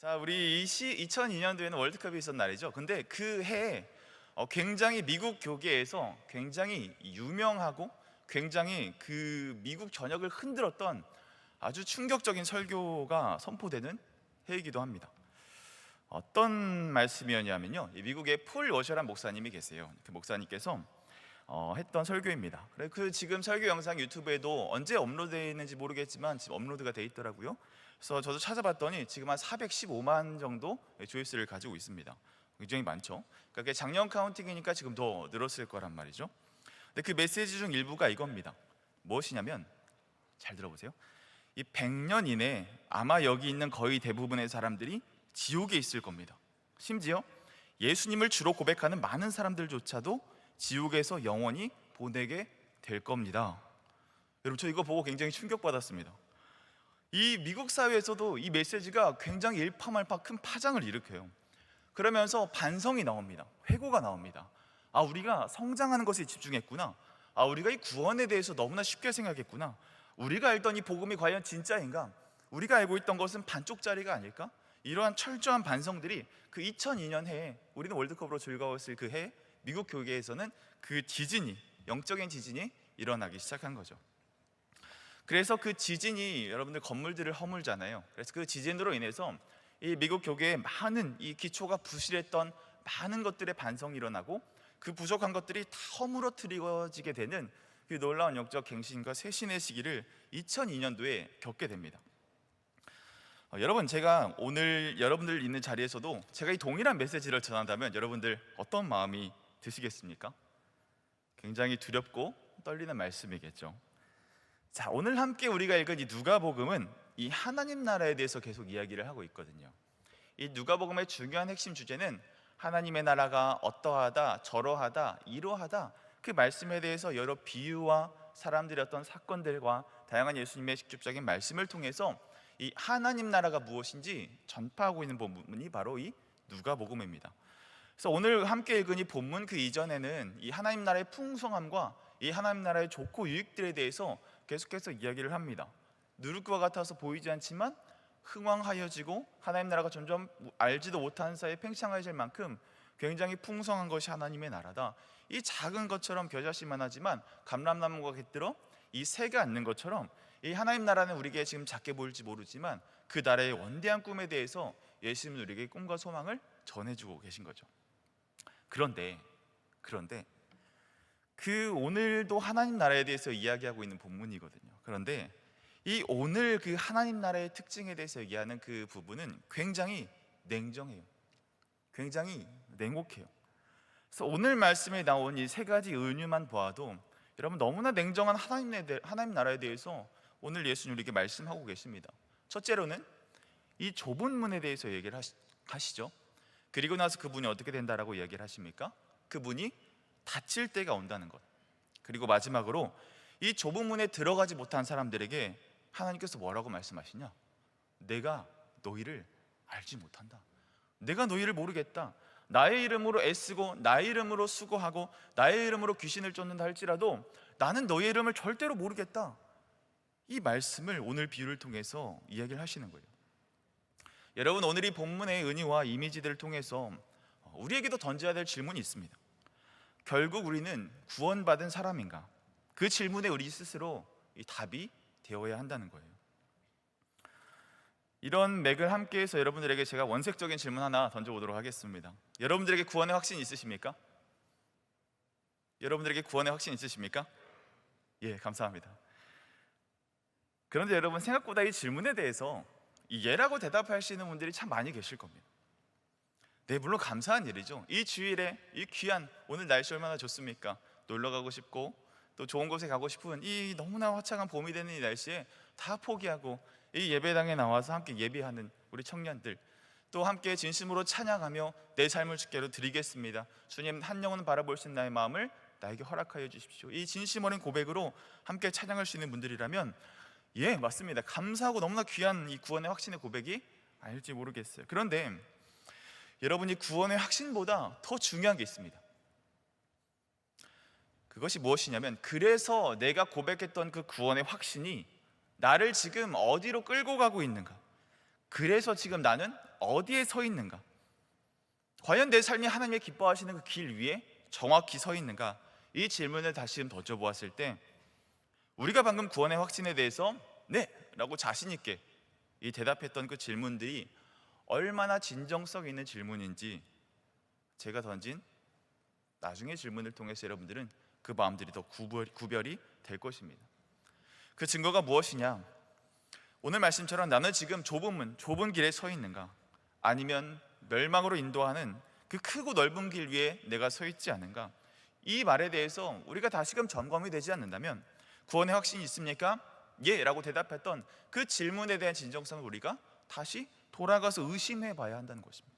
자, 우리 2002년도에는 월드컵이 있었던 날이죠. 근데 그 해에 굉장히 미국 교계에서 굉장히 유명하고 굉장히 그 미국 전역을 흔들었던 아주 충격적인 설교가 선포되는 해이기도 합니다. 어떤 말씀이었냐면요, 이 미국의 폴 워셔란 목사님이 계세요. 그 목사님께서 했던 설교입니다. 그 지금 설교 영상 유튜브에도 언제 업로드되어 있는지 모르겠지만 지금 업로드가 돼 있더라고요. 그래서 저도 찾아봤더니 지금 한 415만 정도 조회수를 가지고 있습니다. 굉장히 많죠. 그러니까 작년 카운팅이니까 지금 더 늘었을 거란 말이죠. 근데 그 메시지 중 일부가 이겁니다. 무엇이냐면, 잘 들어보세요. 이 100년 이내에 아마 여기 있는 거의 대부분의 사람들이 지옥에 있을 겁니다. 심지어 예수님을 주로 고백하는 많은 사람들조차도 지옥에서 영원히 보내게 될 겁니다. 여러분, 저 이거 보고 굉장히 충격받았습니다. 이 미국 사회에서도 이 메시지가 굉장히 일파만파 큰 파장을 일으켜요. 그러면서 반성이 나옵니다. 회고가 나옵니다. 아, 우리가 성장하는 것에 집중했구나. 아, 우리가 이 구원에 대해서 너무나 쉽게 생각했구나. 우리가 알던 이 복음이 과연 진짜인가? 우리가 알고 있던 것은 반쪽짜리가 아닐까? 이러한 철저한 반성들이 그 2002년 해에, 우리는 월드컵으로 즐거웠을 그 해에 미국 교계에서는 그 지진이, 영적인 지진이 일어나기 시작한 거죠. 그래서 그 지진이 여러분들 건물들을 허물잖아요. 그래서 그 지진으로 인해서 이 미국 교계에 많은 이 기초가 부실했던 많은 것들의 반성이 일어나고 그 부족한 것들이 다 허물어뜨려지게 되는 그 놀라운 영적 갱신과 쇄신의 시기를 2002년도에 겪게 됩니다. 여러분, 제가 오늘 여러분들 있는 자리에서도 제가 이 동일한 메시지를 전한다면 여러분들 어떤 마음이 드시겠습니까? 굉장히 두렵고 떨리는 말씀이겠죠. 자, 오늘 함께 우리가 읽은 이 누가복음은 이 하나님 나라에 대해서 계속 이야기를 하고 있거든요. 이 누가복음의 중요한 핵심 주제는 하나님의 나라가 어떠하다, 저러하다, 이러하다, 그 말씀에 대해서 여러 비유와 사람들의 어떤 사건들과 다양한 예수님의 직접적인 말씀을 통해서 이 하나님 나라가 무엇인지 전파하고 있는 본문이 바로 이 누가복음입니다. 그래서 오늘 함께 읽은 이 본문 그 이전에는 이 하나님 나라의 풍성함과 이 하나님 나라의 좋고 유익들에 대해서 계속해서 이야기를 합니다. 누를 것 같아서 보이지 않지만 흥왕하여지고 하나님 나라가 점점 알지도 못하는 사이에 팽창해질 만큼 굉장히 풍성한 것이 하나님의 나라다. 이 작은 것처럼 겨자씨만 하지만 감람나무가 깃들어 이 새가 앉는 것처럼 이 하나님 나라는 우리에게 지금 작게 보일지 모르지만 그 나라의 원대한 꿈에 대해서 예수님은 우리에게 꿈과 소망을 전해주고 계신 거죠. 그런데 그 오늘도 하나님 나라에 대해서 이야기하고 있는 본문이거든요. 그런데 이 오늘 그 하나님 나라의 특징에 대해서 얘기하는 그 부분은 굉장히 냉정해요. 굉장히 냉혹해요. 그래서 오늘 말씀에 나온 이 세 가지 은유만 보아도 여러분, 너무나 냉정한 하나님 나라에 대해서 오늘 예수님 우리에게 말씀하고 계십니다. 첫째로는 이 좁은 문에 대해서 얘기를 하시죠. 그리고 나서 그분이 어떻게 된다라고 이야기를 하십니까? 그분이 닫힐 때가 온다는 것. 그리고 마지막으로 이 좁은 문에 들어가지 못한 사람들에게 하나님께서 뭐라고 말씀하시냐? 내가 너희를 알지 못한다. 내가 너희를 모르겠다. 나의 이름으로 애쓰고 나의 이름으로 수고하고 나의 이름으로 귀신을 쫓는다 할지라도 나는 너희 이름을 절대로 모르겠다. 이 말씀을 오늘 비유를 통해서 이야기를 하시는 거예요. 여러분, 오늘 이 본문의 은유와 이미지들을 통해서 우리에게도 던져야 될 질문이 있습니다. 결국 우리는 구원받은 사람인가? 그 질문에 우리 스스로 이 답이 되어야 한다는 거예요. 이런 맥을 함께해서 여러분들에게 제가 원색적인 질문 하나 던져보도록 하겠습니다. 여러분들에게 구원의 확신 있으십니까? 여러분들에게 구원의 확신 있으십니까? 예, 감사합니다. 그런데 여러분, 생각보다 이 질문에 대해서 예라고 대답하시는 분들이 참 많이 계실 겁니다. 네, 물론 감사한 일이죠. 이 주일에 이 귀한, 오늘 날씨 얼마나 좋습니까? 놀러 가고 싶고 또 좋은 곳에 가고 싶은 이 너무나 화창한 봄이 되는 이 날씨에 다 포기하고 이 예배당에 나와서 함께 예배하는 우리 청년들, 또 함께 진심으로 찬양하며 내 삶을 주께로 드리겠습니다, 주님 한 영혼 바라볼 수 있는 나의 마음을 나에게 허락하여 주십시오, 이 진심 어린 고백으로 함께 찬양할 수 있는 분들이라면 예, 맞습니다. 감사하고 너무나 귀한 이 구원의 확신의 고백이 아닐지 모르겠어요. 그런데 여러분이 구원의 확신보다 더 중요한 게 있습니다. 그것이 무엇이냐면, 그래서 내가 고백했던 그 구원의 확신이 나를 지금 어디로 끌고 가고 있는가? 그래서 지금 나는 어디에 서 있는가? 과연 내 삶이 하나님의 기뻐하시는 그 길 위에 정확히 서 있는가? 이 질문을 다시 던져보았을 때 우리가 방금 구원의 확신에 대해서 네! 라고 자신 있게 이 대답했던 그 질문들이 얼마나 진정성 있는 질문인지 제가 던진 나중의 질문을 통해서 여러분들은 그 마음들이 더 구별이 될 것입니다. 그 증거가 무엇이냐? 오늘 말씀처럼 나는 지금 좁은 문, 좁은 길에 서 있는가? 아니면 멸망으로 인도하는 그 크고 넓은 길 위에 내가 서 있지 않은가? 이 말에 대해서 우리가 다시금 점검이 되지 않는다면 구원의 확신이 있습니까? 예 라고 대답했던 그 질문에 대한 진정성을 우리가 다시 돌아가서 의심해 봐야 한다는 것입니다.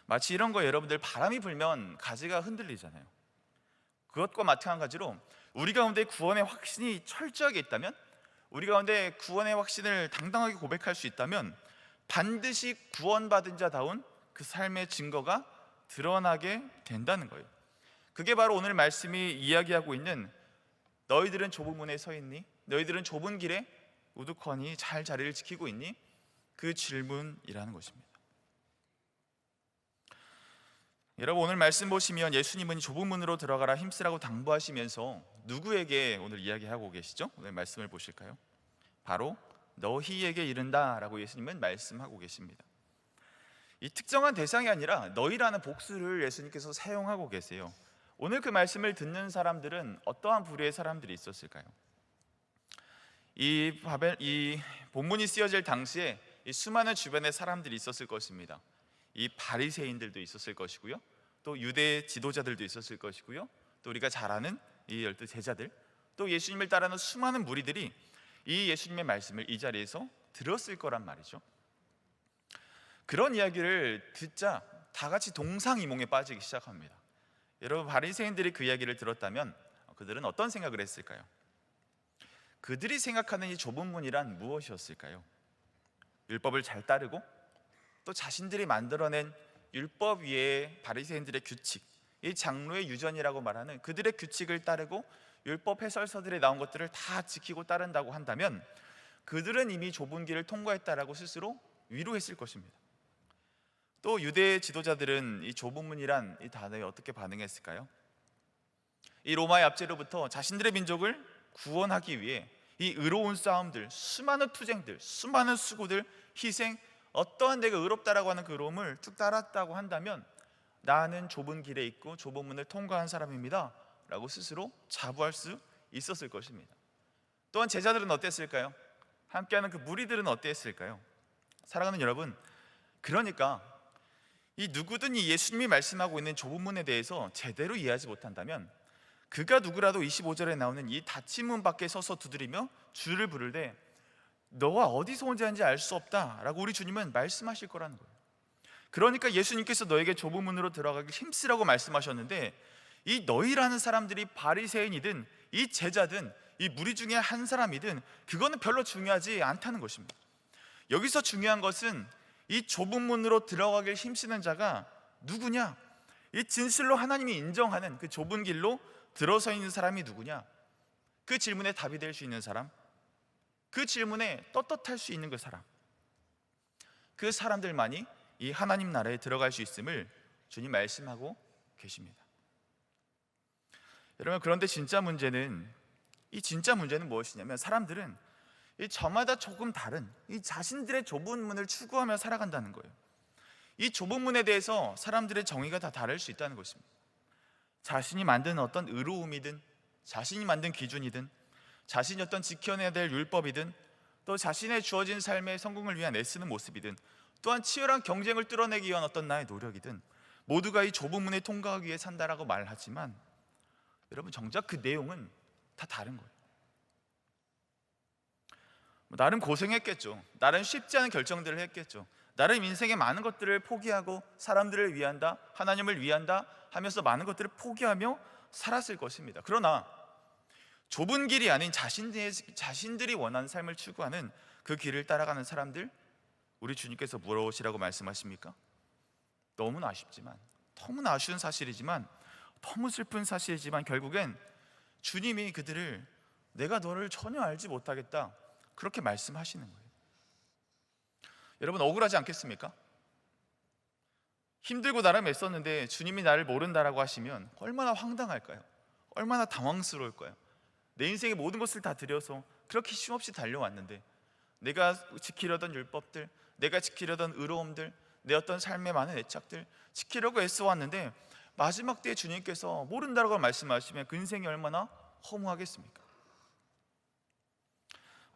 마치 이런 거예요. 여러분들, 바람이 불면 가지가 흔들리잖아요. 그것과 마찬가지로 우리 가운데 구원의 확신이 철저하게 있다면, 우리 가운데 구원의 확신을 당당하게 고백할 수 있다면 반드시 구원받은 자다운 그 삶의 증거가 드러나게 된다는 거예요. 그게 바로 오늘 말씀이 이야기하고 있는 너희들은 좁은 문에 서 있니? 너희들은 좁은 길에 우두커니 잘 자리를 지키고 있니? 그 질문이라는 것입니다. 여러분, 오늘 말씀 보시면 예수님은 좁은 문으로 들어가라 힘쓰라고 당부하시면서 누구에게 오늘 이야기하고 계시죠? 오늘 말씀을 보실까요? 바로 너희에게 이른다 라고 예수님은 말씀하고 계십니다. 이 특정한 대상이 아니라 너희라는 복수를 예수님께서 사용하고 계세요. 오늘 그 말씀을 듣는 사람들은 어떠한 부류의 사람들이 있었을까요? 이 본문이 쓰여질 당시에 이 수많은 주변의 사람들이 있었을 것입니다. 이 바리새인들도 있었을 것이고요, 또 유대 지도자들도 있었을 것이고요, 또 우리가 잘 아는 이 12 제자들, 또 예수님을 따르는 수많은 무리들이 이 예수님의 말씀을 이 자리에서 들었을 거란 말이죠. 그런 이야기를 듣자 다 같이 동상이몽에 빠지기 시작합니다. 여러분, 바리새인들이 그 이야기를 들었다면 그들은 어떤 생각을 했을까요? 그들이 생각하는 이 좁은 문이란 무엇이었을까요? 율법을 잘 따르고 또 자신들이 만들어낸 율법 위에 바리새인들의 규칙, 이 장로의 유전이라고 말하는 그들의 규칙을 따르고 율법 해설서들에 나온 것들을 다 지키고 따른다고 한다면 그들은 이미 좁은 길을 통과했다라고 스스로 위로했을 것입니다. 또 유대 지도자들은 이 좁은 문이란 이 단어에 어떻게 반응했을까요? 이 로마의 압제로부터 자신들의 민족을 구원하기 위해 이 의로운 싸움들, 수많은 투쟁들, 수많은 수고들, 희생, 어떠한 내가 의롭다라고 하는 그 의로움을 쭉 따랐다고 한다면 나는 좁은 길에 있고 좁은 문을 통과한 사람입니다 라고 스스로 자부할 수 있었을 것입니다. 또한 제자들은 어땠을까요? 함께하는 그 무리들은 어땠을까요? 사랑하는 여러분, 그러니까 이 누구든 이 예수님이 말씀하고 있는 좁은 문에 대해서 제대로 이해하지 못한다면 그가 누구라도 25절에 나오는 이 닫힌 문 밖에 서서 두드리며 주를 부를 때 너가 어디서 온자인지 알 수 없다 라고 우리 주님은 말씀하실 거라는 거예요. 그러니까 예수님께서 너에게 좁은 문으로 들어가기 힘쓰라고 말씀하셨는데 이 너희라는 사람들이 바리새인이든 이 제자든 이 무리 중에 한 사람이든 그거는 별로 중요하지 않다는 것입니다. 여기서 중요한 것은 이 좁은 문으로 들어가길 힘쓰는 자가 누구냐? 이 진실로 하나님이 인정하는 그 좁은 길로 들어서 있는 사람이 누구냐? 그 질문에 답이 될 수 있는 사람, 그 질문에 떳떳할 수 있는 그 사람, 그 사람들만이 이 하나님 나라에 들어갈 수 있음을 주님 말씀하고 계십니다. 여러분, 그런데 진짜 문제는 무엇이냐면 사람들은 이 저마다 조금 다른 이 자신들의 좁은 문을 추구하며 살아간다는 거예요. 이 좁은 문에 대해서 사람들의 정의가 다 다를 수 있다는 것입니다. 자신이 만든 어떤 의로움이든 자신이 만든 기준이든 자신이 어떤 지켜내야 될 율법이든 또 자신의 주어진 삶의 성공을 위한 애쓰는 모습이든 또한 치열한 경쟁을 뚫어내기 위한 어떤 나의 노력이든 모두가 이 좁은 문에 통과하기 위해 산다라고 말하지만 여러분, 정작 그 내용은 다 다른 거예요. 나름 고생했겠죠. 나름 쉽지 않은 결정들을 했겠죠. 나름 인생의 많은 것들을 포기하고 사람들을 위한다, 하나님을 위한다 하면서 많은 것들을 포기하며 살았을 것입니다. 그러나 좁은 길이 아닌 자신들이 원하는 삶을 추구하는 그 길을 따라가는 사람들, 우리 주님께서 무엇이라고 말씀하십니까? 너무나 아쉽지만, 너무나 아쉬운 사실이지만, 너무 슬픈 사실이지만 결국엔 주님이 그들을 내가 너를 전혀 알지 못하겠다 그렇게 말씀하시는 거예요. 여러분 억울하지 않겠습니까? 힘들고 나름 애썼는데 주님이 나를 모른다라고 하시면 얼마나 황당할까요? 얼마나 당황스러울까요? 내 인생의 모든 것을 다 들여서 그렇게 쉼없이 달려왔는데, 내가 지키려던 율법들, 내가 지키려던 의로움들, 내 어떤 삶의 많은 애착들 지키려고 애써왔는데 마지막 때에 주님께서 모른다라고 말씀하시면 그 인생이 얼마나 허무하겠습니까?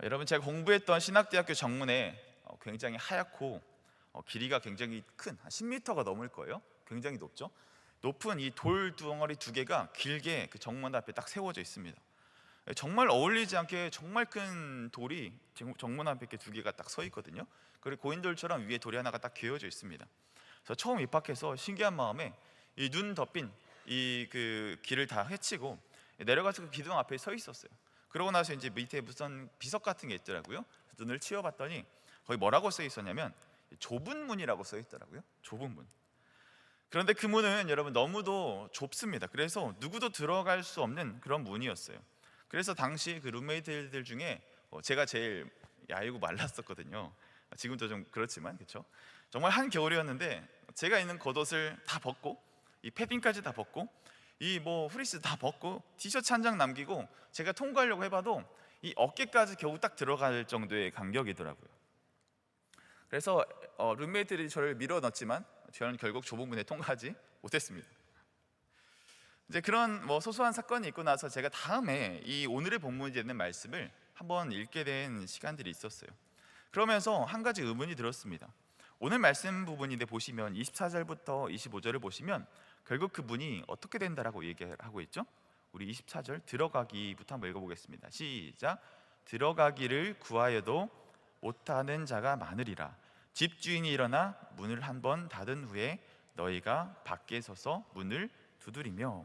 여러분, 제가 공부했던 신학대학교 정문에 굉장히 하얗고 길이가 굉장히 큰, 한 10m가 넘을 거예요. 굉장히 높죠. 높은 이 돌 덩어리 두 개가 길게 그 정문 앞에 딱 세워져 있습니다. 정말 어울리지 않게 정말 큰 돌이 정문 앞에 이렇게 두 개가 딱 서 있거든요. 그리고 고인돌처럼 위에 돌이 하나가 딱 기어져 있습니다. 그래서 처음 입학해서 신기한 마음에 이 눈 덮인 이 그 길을 다 헤치고 내려가서 그 기둥 앞에 서 있었어요. 그러고 나서 이제 밑에 무슨 비석 같은 게 있더라고요. 눈을 치워봤더니 거기 뭐라고 써 있었냐면 좁은 문이라고 써 있더라고요. 좁은 문. 그런데 그 문은 여러분 너무도 좁습니다. 그래서 누구도 들어갈 수 없는 그런 문이었어요. 그래서 당시 그 룸메이트들 중에 제가 제일 얇고 말랐었거든요. 지금도 좀 그렇지만, 그렇죠? 정말 한겨울이었는데 제가 있는 겉옷을 다 벗고 이 패딩까지 다 벗고 이 뭐 후리스 다 벗고 티셔츠 한 장 남기고 제가 통과하려고 해봐도 이 어깨까지 겨우 딱 들어갈 정도의 간격이더라고요. 그래서 룸메이트들이 저를 밀어넣었지만 저는 결국 좁은 문에 통과하지 못했습니다. 이제 그런 뭐 소소한 사건이 있고 나서 제가 다음에 이 오늘의 본문이 되는 말씀을 한번 읽게 된 시간들이 있었어요. 그러면서 한 가지 의문이 들었습니다. 오늘 말씀 부분인데 보시면 24절부터 25절을 보시면 결국 그분이 어떻게 된다라고 얘기하고 있죠? 우리 24절 들어가기부터 한번 읽어보겠습니다. 시작. 들어가기를 구하여도 못하는 자가 많으리라. 집주인이 일어나 문을 한 번 닫은 후에 너희가 밖에 서서 문을 두드리며.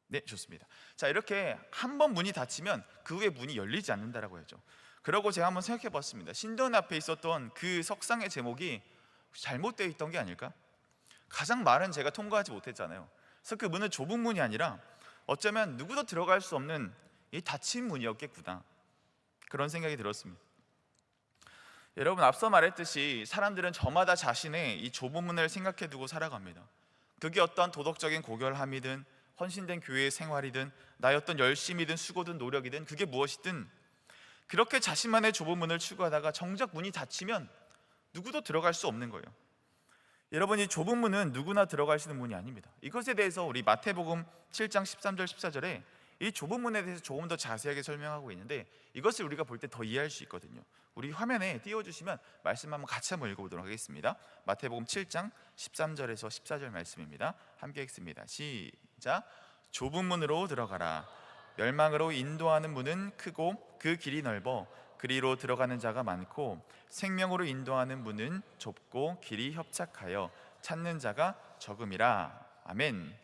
네, 좋습니다. 자, 이렇게 한 번 문이 닫히면 그 후에 문이 열리지 않는다라고 하죠. 그러고 제가 한번 생각해 봤습니다. 신전 앞에 있었던 그 석상의 제목이 잘못되어 있던 게 아닐까? 가장 말은 제가 통과하지 못했잖아요. 그래서 그 문은 좁은 문이 아니라 어쩌면 누구도 들어갈 수 없는 이 닫힌 문이었겠구나, 그런 생각이 들었습니다. 여러분, 앞서 말했듯이 사람들은 저마다 자신의 이 좁은 문을 생각해 두고 살아갑니다. 그게 어떤 도덕적인 고결함이든 헌신된 교회의 생활이든 나의 어떤 열심이든 수고든 노력이든 그게 무엇이든 그렇게 자신만의 좁은 문을 추구하다가 정작 문이 닫히면 누구도 들어갈 수 없는 거예요. 여러분, 이 좁은 문은 누구나 들어갈 수 있는 문이 아닙니다. 이것에 대해서 우리 마태복음 7장 13절 14절에 이 좁은 문에 대해서 조금 더 자세하게 설명하고 있는데 이것을 우리가 볼 때 더 이해할 수 있거든요. 우리 화면에 띄워주시면 말씀 한번 같이 한번 읽어보도록 하겠습니다. 마태복음 7장 13절에서 14절 말씀입니다. 함께 읽습니다. 시작. 좁은 문으로 들어가라. 멸망으로 인도하는 문은 크고 그 길이 넓어 그리로 들어가는 자가 많고 생명으로 인도하는 문은 좁고 길이 협착하여 찾는 자가 적음이라. 아멘.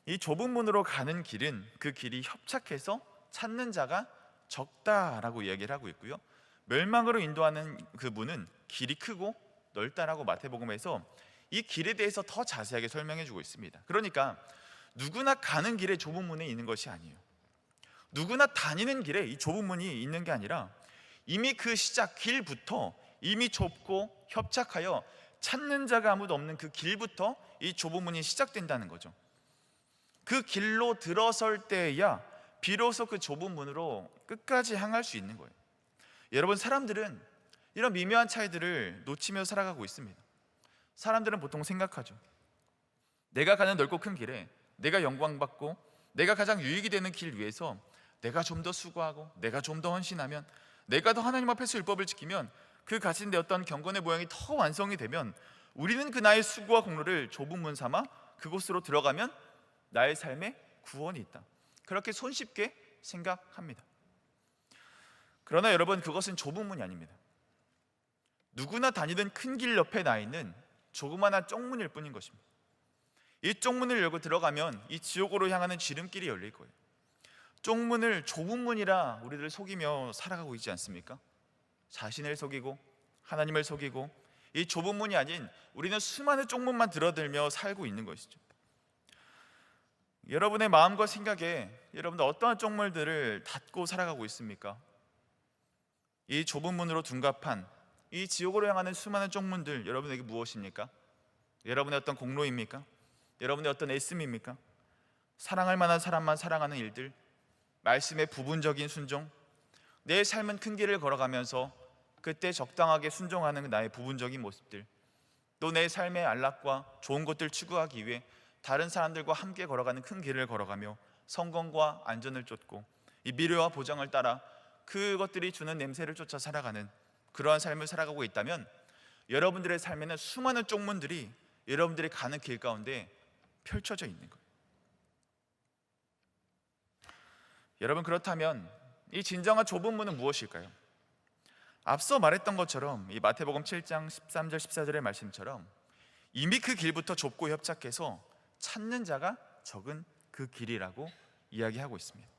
이 좁은 문으로 가는 길은 그 길이 협착해서 찾는 자가 적다라고 이야기를 하고 있고요. 멸망으로 인도하는 그 문은 길이 크고 넓다라고 마태복음에서 이 길에 대해서 더 자세하게 설명해 주고 있습니다. 그러니까 누구나 가는 길에 좁은 문이 있는 것이 아니에요. 누구나 다니는 길에 이 좁은 문이 있는 게 아니라 이미 그 시작 길부터 이미 좁고 협착하여 찾는 자가 아무도 없는 그 길부터 이 좁은 문이 시작된다는 거죠. 그 길로 들어설 때야 비로소 그 좁은 문으로 끝까지 향할 수 있는 거예요. 여러분, 사람들은 이런 미묘한 차이들을 놓치며 살아가고 있습니다. 사람들은 보통 생각하죠. 내가 가는 넓고 큰 길에 내가 영광받고 내가 가장 유익이 되는 길 위해서 내가 좀 더 수고하고 내가 좀 더 헌신하면, 내가 더 하나님 앞에서 율법을 지키면, 그 가진 내 어떤 경건의 모양이 더 완성이 되면 우리는 그 나의 수고와 공로를 좁은 문 삼아 그곳으로 들어가면 나의 삶에 구원이 있다, 그렇게 손쉽게 생각합니다. 그러나 여러분, 그것은 좁은 문이 아닙니다. 누구나 다니던 큰 길 옆에 나 있는 조그마한 쪽문일 뿐인 것입니다. 이 쪽문을 열고 들어가면 이 지옥으로 향하는 지름길이 열릴 거예요. 쪽문을 좁은 문이라 우리를 속이며 살아가고 있지 않습니까? 자신을 속이고 하나님을 속이고 이 좁은 문이 아닌 우리는 수많은 쪽문만 들어들며 살고 있는 것이죠. 여러분의 마음과 생각에 여러분들 어떠한 쪽물들을 닫고 살아가고 있습니까? 이 좁은 문으로 둔갑한 이 지옥으로 향하는 수많은 쪽문들, 여러분에게 무엇입니까? 여러분의 어떤 공로입니까? 여러분의 어떤 애씀입니까? 사랑할 만한 사람만 사랑하는 일들, 말씀의 부분적인 순종, 내 삶은 큰 길을 걸어가면서 그때 적당하게 순종하는 나의 부분적인 모습들, 또 내 삶의 안락과 좋은 것들 추구하기 위해 다른 사람들과 함께 걸어가는 큰 길을 걸어가며 성공과 안전을 쫓고 이 미래와 보장을 따라 그것들이 주는 냄새를 쫓아 살아가는 그러한 삶을 살아가고 있다면, 여러분들의 삶에는 수많은 쪽문들이 여러분들이 가는 길 가운데 펼쳐져 있는 거예요. 여러분, 그렇다면 이 진정한 좁은 문은 무엇일까요? 앞서 말했던 것처럼 이 마태복음 7장 13절 14절의 말씀처럼 이미 그 길부터 좁고 협착해서 찾는 자가 적은 그 길이라고 이야기하고 있습니다.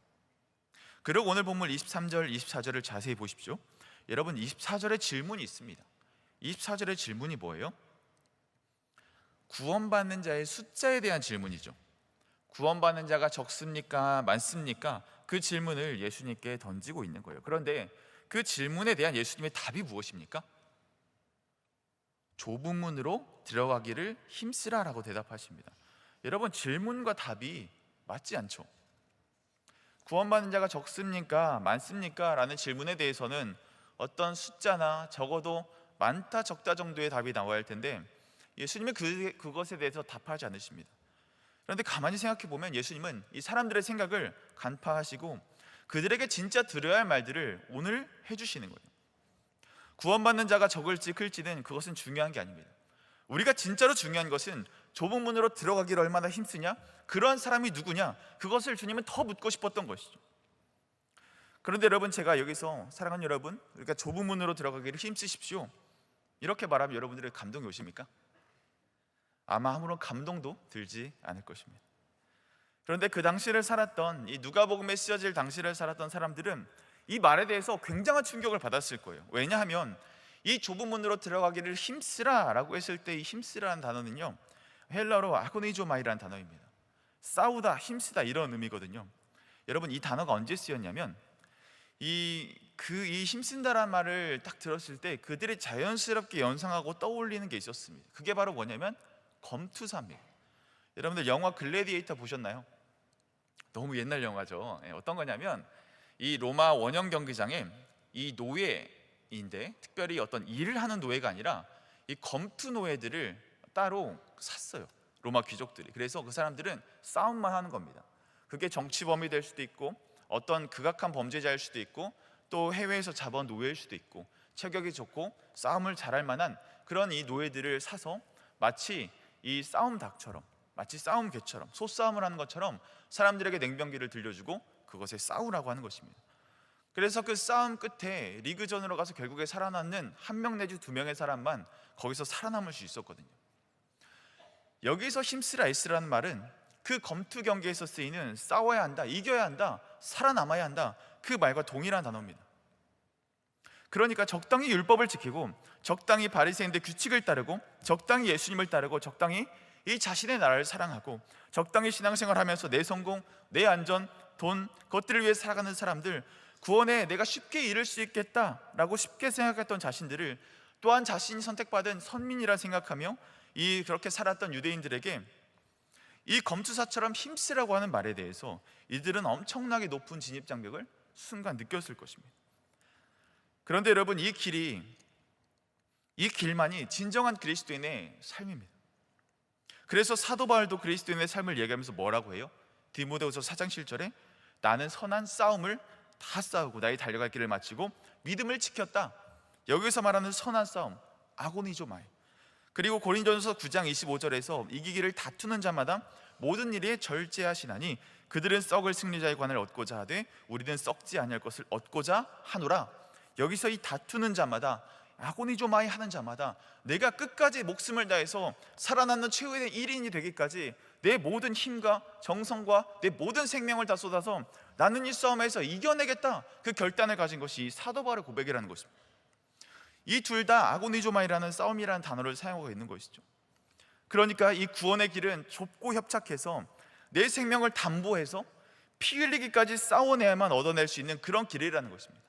그리고 오늘 본문 23절 24절을 자세히 보십시오. 여러분, 24절에 질문이 있습니다. 24절의 질문이 뭐예요? 구원받는 자의 숫자에 대한 질문이죠. 구원받는 자가 적습니까? 많습니까? 그 질문을 예수님께 던지고 있는 거예요. 그런데 그 질문에 대한 예수님의 답이 무엇입니까? 좁은 문으로 들어가기를 힘쓰라라고 대답하십니다. 여러분, 질문과 답이 맞지 않죠? 구원받는 자가 적습니까? 많습니까? 라는 질문에 대해서는 어떤 숫자나 적어도 많다 적다 정도의 답이 나와야 할 텐데 예수님은 그것에 대해서 답하지 않으십니다. 그런데 가만히 생각해 보면 예수님은 이 사람들의 생각을 간파하시고 그들에게 진짜 들어야 할 말들을 오늘 해주시는 거예요. 구원받는 자가 적을지 클지는 그것은 중요한 게 아닙니다. 우리가 진짜로 중요한 것은 좁은 문으로 들어가기를 얼마나 힘쓰냐, 그런 사람이 누구냐, 그것을 주님은 더 묻고 싶었던 것이죠. 그런데 여러분, 제가 여기서 사랑하는 여러분, 우리가 좁은 문으로 들어가기를 힘쓰십시오 이렇게 말하면 여러분들의 감동이 오십니까? 아마 아무런 감동도 들지 않을 것입니다. 그런데 그 당시를 살았던 이 누가복음에 쓰여질 당시를 살았던 사람들은 이 말에 대해서 굉장한 충격을 받았을 거예요. 왜냐하면 이 좁은 문으로 들어가기를 힘쓰라 라고 했을 때 이 힘쓰라는 단어는요, 헬라어로 아고니조마이라는 단어입니다. 싸우다, 힘쓰다 이런 의미거든요. 여러분, 이 단어가 언제 쓰였냐면 이 힘쓴다라는 말을 딱 들었을 때 그들이 자연스럽게 연상하고 떠올리는 게 있었습니다. 그게 바로 뭐냐면 검투사입니다. 여러분들 영화 글래디에이터 보셨나요? 너무 옛날 영화죠. 어떤 거냐면 이 로마 원형 경기장에 이 노예인데, 특별히 어떤 일을 하는 노예가 아니라 이 검투 노예들을 따로 샀어요, 로마 귀족들이. 그래서 그 사람들은 싸움만 하는 겁니다. 그게 정치범이 될 수도 있고 어떤 극악한 범죄자일 수도 있고 또 해외에서 잡아온 노예일 수도 있고 체격이 좋고 싸움을 잘할 만한 그런 이 노예들을 사서 마치 이 싸움 닭처럼, 마치 싸움 개처럼 소싸움을 하는 것처럼 사람들에게 냉병기를 들려주고 그것에 싸우라고 하는 것입니다. 그래서 그 싸움 끝에 리그전으로 가서 결국에 살아남는 한 명 내지 두 명의 사람만 거기서 살아남을 수 있었거든요. 여기서 힘쓰라 애쓰라는 말은 그 검투 경기에서 쓰이는 싸워야 한다, 이겨야 한다, 살아남아야 한다, 그 말과 동일한 단어입니다. 그러니까 적당히 율법을 지키고 적당히 바리새인들의 규칙을 따르고 적당히 예수님을 따르고 적당히 이 자신의 나라를 사랑하고 적당히 신앙생활하면서 내 성공, 내 안전, 돈, 그것들을 위해 살아가는 사람들, 구원에 내가 쉽게 이룰 수 있겠다라고 쉽게 생각했던 자신들을 또한 자신이 선택받은 선민이라 생각하며 그렇게 살았던 유대인들에게 이 검투사처럼 힘쓰라고 하는 말에 대해서 이들은 엄청나게 높은 진입장벽을 순간 느꼈을 것입니다. 그런데 여러분, 이 길만이 진정한 그리스도인의 삶입니다. 그래서 사도 바울도 그리스도인의 삶을 얘기하면서 뭐라고 해요? 디모데후서 4장 7절에 나는 선한 싸움을 다 싸우고 나의 달려갈 길을 마치고 믿음을 지켰다. 여기서 말하는 선한 싸움, 아고니조마이. 그리고 고린도전서 9장 25절에서 이기기를 다투는 자마다 모든 일에 절제하시나니 그들은 썩을 승리자의 관을 얻고자 하되 우리는 썩지 아니할 것을 얻고자 하노라. 여기서 이 다투는 자마다, 아고니조마이 하는 자마다 내가 끝까지 목숨을 다해서 살아남는 최후의 1인이 되기까지 내 모든 힘과 정성과 내 모든 생명을 다 쏟아서 나는 이 싸움에서 이겨내겠다, 그 결단을 가진 것이 사도 바울의 고백이라는 것입니다. 이 둘 다 아고니조마이라는 싸움이라는 단어를 사용하고 있는 것이죠. 그러니까 이 구원의 길은 좁고 협착해서 내 생명을 담보해서 피 흘리기까지 싸워내야만 얻어낼 수 있는 그런 길이라는 것입니다.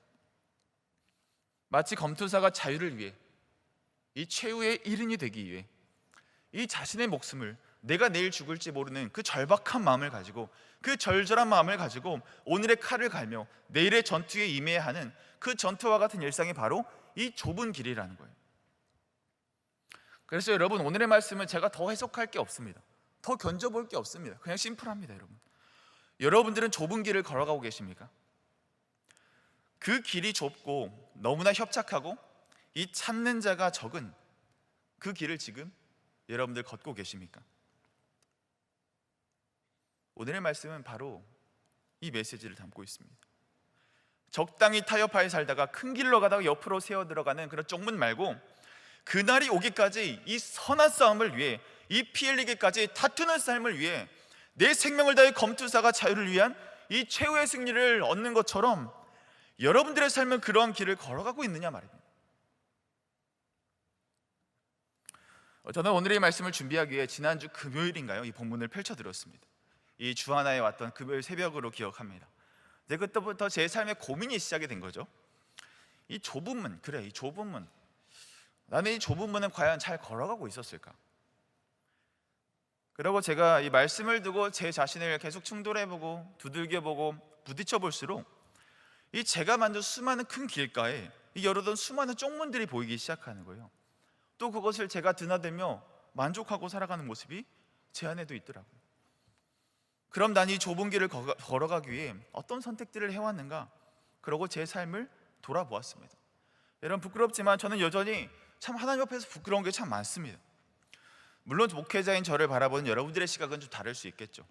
마치 검투사가 자유를 위해, 이 최후의 일인이 되기 위해 이 자신의 목숨을, 내가 내일 죽을지 모르는 그 절박한 마음을 가지고, 그 절절한 마음을 가지고 오늘의 칼을 갈며 내일의 전투에 임해야 하는 그 전투와 같은 일상이 바로 이 좁은 길이라는 거예요. 그래서 여러분, 오늘의 말씀은 제가 더 해석할 게 없습니다. 더 견져볼 게 없습니다. 그냥 심플합니다. 여러분들은 좁은 길을 걸어가고 계십니까? 그 길이 좁고 너무나 협착하고 이 찾는 자가 적은 그 길을 지금 여러분들 걷고 계십니까? 오늘의 말씀은 바로 이 메시지를 담고 있습니다. 적당히 타협하에 살다가 큰 길로 가다가 옆으로 새어 들어가는 그런 쪽문 말고, 그날이 오기까지 이 선한 싸움을 위해, 이 피 흘리기까지 다투는 삶을 위해 내 생명을 다해 검투사가 자유를 위한 이 최후의 승리를 얻는 것처럼 여러분들의 삶은 그러한 길을 걸어가고 있느냐 말입니다. 저는 오늘의 말씀을 준비하기 위해 지난주 금요일인가요? 이 본문을 펼쳐드렸습니다. 이 주하나에 왔던 금요일 새벽으로 기억합니다. 이제 그때부터 제 삶의 고민이 시작이 된 거죠. 이 좁은 문, 이 좁은 문, 나는 이 좁은 문은 과연 잘 걸어가고 있었을까? 그리고 제가 이 말씀을 두고 제 자신을 계속 충돌해보고 두들겨보고 부딪혀볼수록 이 제가 만든 수많은 큰 길가에 이 열어둔 수많은 쪽문들이 보이기 시작하는 거예요. 또 그것을 제가 드나들며 만족하고 살아가는 모습이 제 안에도 있더라고요. 그럼 난 이 좁은 길을 걸어가기 위해 어떤 선택들을 해왔는가? 그러고 제 삶을 돌아보았습니다. 여러분, 부끄럽지만 저는 여전히 참 하나님 앞에서 부끄러운 게 참 많습니다. 물론 목회자인 저를 바라보는 여러분들의 시각은 좀 다를 수 있겠죠.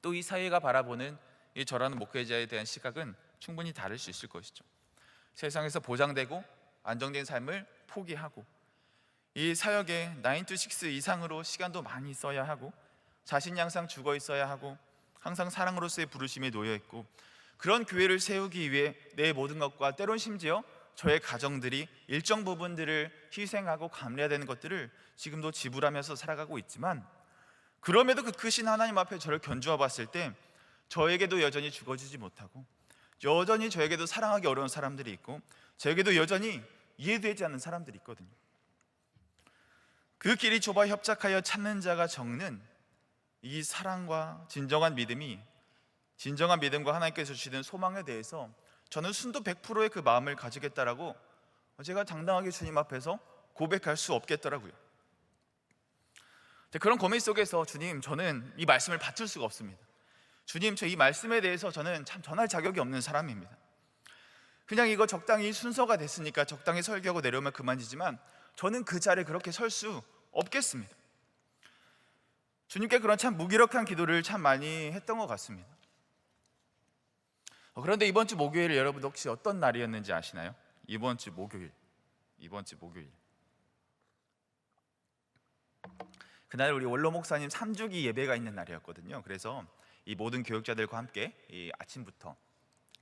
또 이 사회가 바라보는 이 저라는 목회자에 대한 시각은 충분히 다를 수 있을 것이죠. 세상에서 보장되고 안정된 삶을 포기하고 이 사역에 9 to 6 이상으로 시간도 많이 써야 하고 자신이 항상 죽어 있어야 하고 항상 사랑으로서의 부르심에 놓여 있고, 그런 교회를 세우기 위해 내 모든 것과 때론 심지어 저의 가정들이 일정 부분들을 희생하고 감내해야 되는 것들을 지금도 지불하면서 살아가고 있지만, 그럼에도 그 크신 하나님 앞에 저를 견주어 봤을 때 저에게도 여전히 죽어지지 못하고, 여전히 저에게도 사랑하기 어려운 사람들이 있고, 저에게도 여전히 이해되지 않는 사람들이 있거든요. 그 길이 좁아 협착하여 찾는 자가 적는 이 사랑과 진정한 믿음과 하나님께서 주시는 소망에 대해서 저는 순도 100%의 그 마음을 가지겠다라고 제가 당당하게 주님 앞에서 고백할 수 없겠더라고요. 그런 고민 속에서 주님, 저는 이 말씀을 받을 수가 없습니다. 주님, 저 이 말씀에 대해서 저는 참 전할 자격이 없는 사람입니다. 그냥 이거 적당히 순서가 됐으니까 적당히 설교하고 내려오면 그만이지만 저는 그 자리에 그렇게 설 수 없겠습니다. 주님께 그런 참 무기력한 기도를 참 많이 했던 것 같습니다. 그런데 이번 주 목요일 여러분 혹시 어떤 날이었는지 아시나요? 이번 주 목요일 그날 우리 원로 목사님 3주기 예배가 있는 날이었거든요. 그래서 이 모든 교육자들과 함께 이 아침부터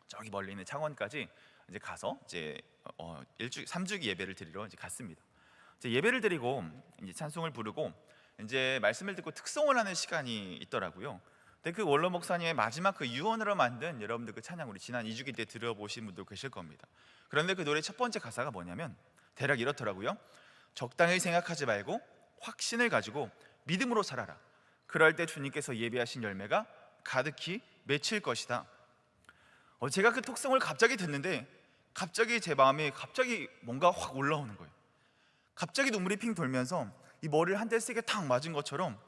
저기 멀리 있는 창원까지 이제 가서 이제 3주기 예배를 드리러 이제 갔습니다. 이제 예배를 드리고 이제 찬송을 부르고 이제 말씀을 듣고 특송을 하는 시간이 있더라고요. 근데 그 원로 목사님의 마지막 그 유언으로 만든 여러분들 그 찬양, 우리 지난 2주기 때 들어보신 분들 계실 겁니다. 그런데 그 노래 첫 번째 가사가 뭐냐면 대략 이렇더라고요. 적당히 생각하지 말고 확신을 가지고 믿음으로 살아라. 그럴 때 주님께서 예비하신 열매가 가득히 맺힐 것이다. 제가 그 특송을 갑자기 듣는데 갑자기 제 마음에 갑자기 뭔가 확 올라오는 거예요. 갑자기 눈물이 핑 돌면서 이 머리를 한 대 세게 탁 맞은 것처럼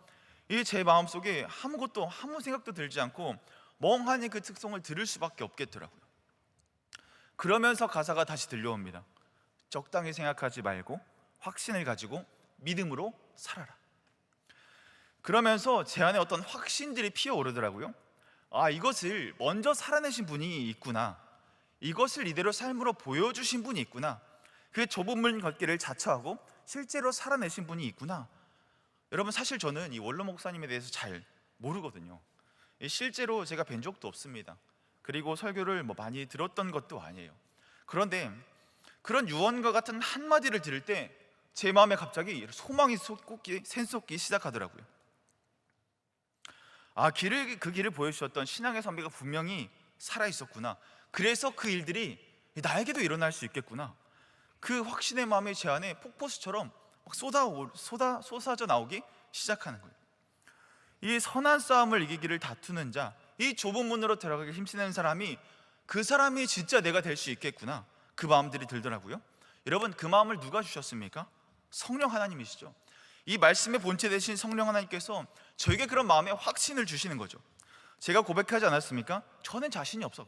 이 제 마음속에 아무 생각도 들지 않고 멍하니 그 특송을 들을 수밖에 없겠더라고요. 그러면서 가사가 다시 들려옵니다. 적당히 생각하지 말고 확신을 가지고 믿음으로 살아라. 그러면서 제 안에 어떤 확신들이 피어오르더라고요. 이것을 먼저 살아내신 분이 있구나, 이것을 이대로 삶으로 보여주신 분이 있구나, 그 좁은 문 걷기를 자처하고 실제로 살아내신 분이 있구나. 여러분, 사실 저는 이 원로 목사님에 대해서 잘 모르거든요. 실제로 제가 뵌 적도 없습니다. 그리고 설교를 많이 들었던 것도 아니에요. 그런데 그런 유언과 같은 한마디를 들을 때 제 마음에 갑자기 소망이 솟기 시작하더라고요. 그 길을 보여주셨던 신앙의 선배가 분명히 살아 있었구나. 그래서 그 일들이 나에게도 일어날 수 있겠구나. 그 확신의 마음이 제 안에 폭포수처럼 막 쏟아져 나오기 시작하는 거예요. 이 선한 싸움을 이기기를 다투는 자, 이 좁은 문으로 들어가기 힘쓰는 사람이, 그 사람이 진짜 내가 될 수 있겠구나, 그 마음들이 들더라고요. 여러분, 그 마음을 누가 주셨습니까? 성령 하나님이시죠. 이 말씀의 본체 되신 성령 하나님께서 저에게 그런 마음의 확신을 주시는 거죠. 제가 고백하지 않았습니까? 저는 자신이 없어.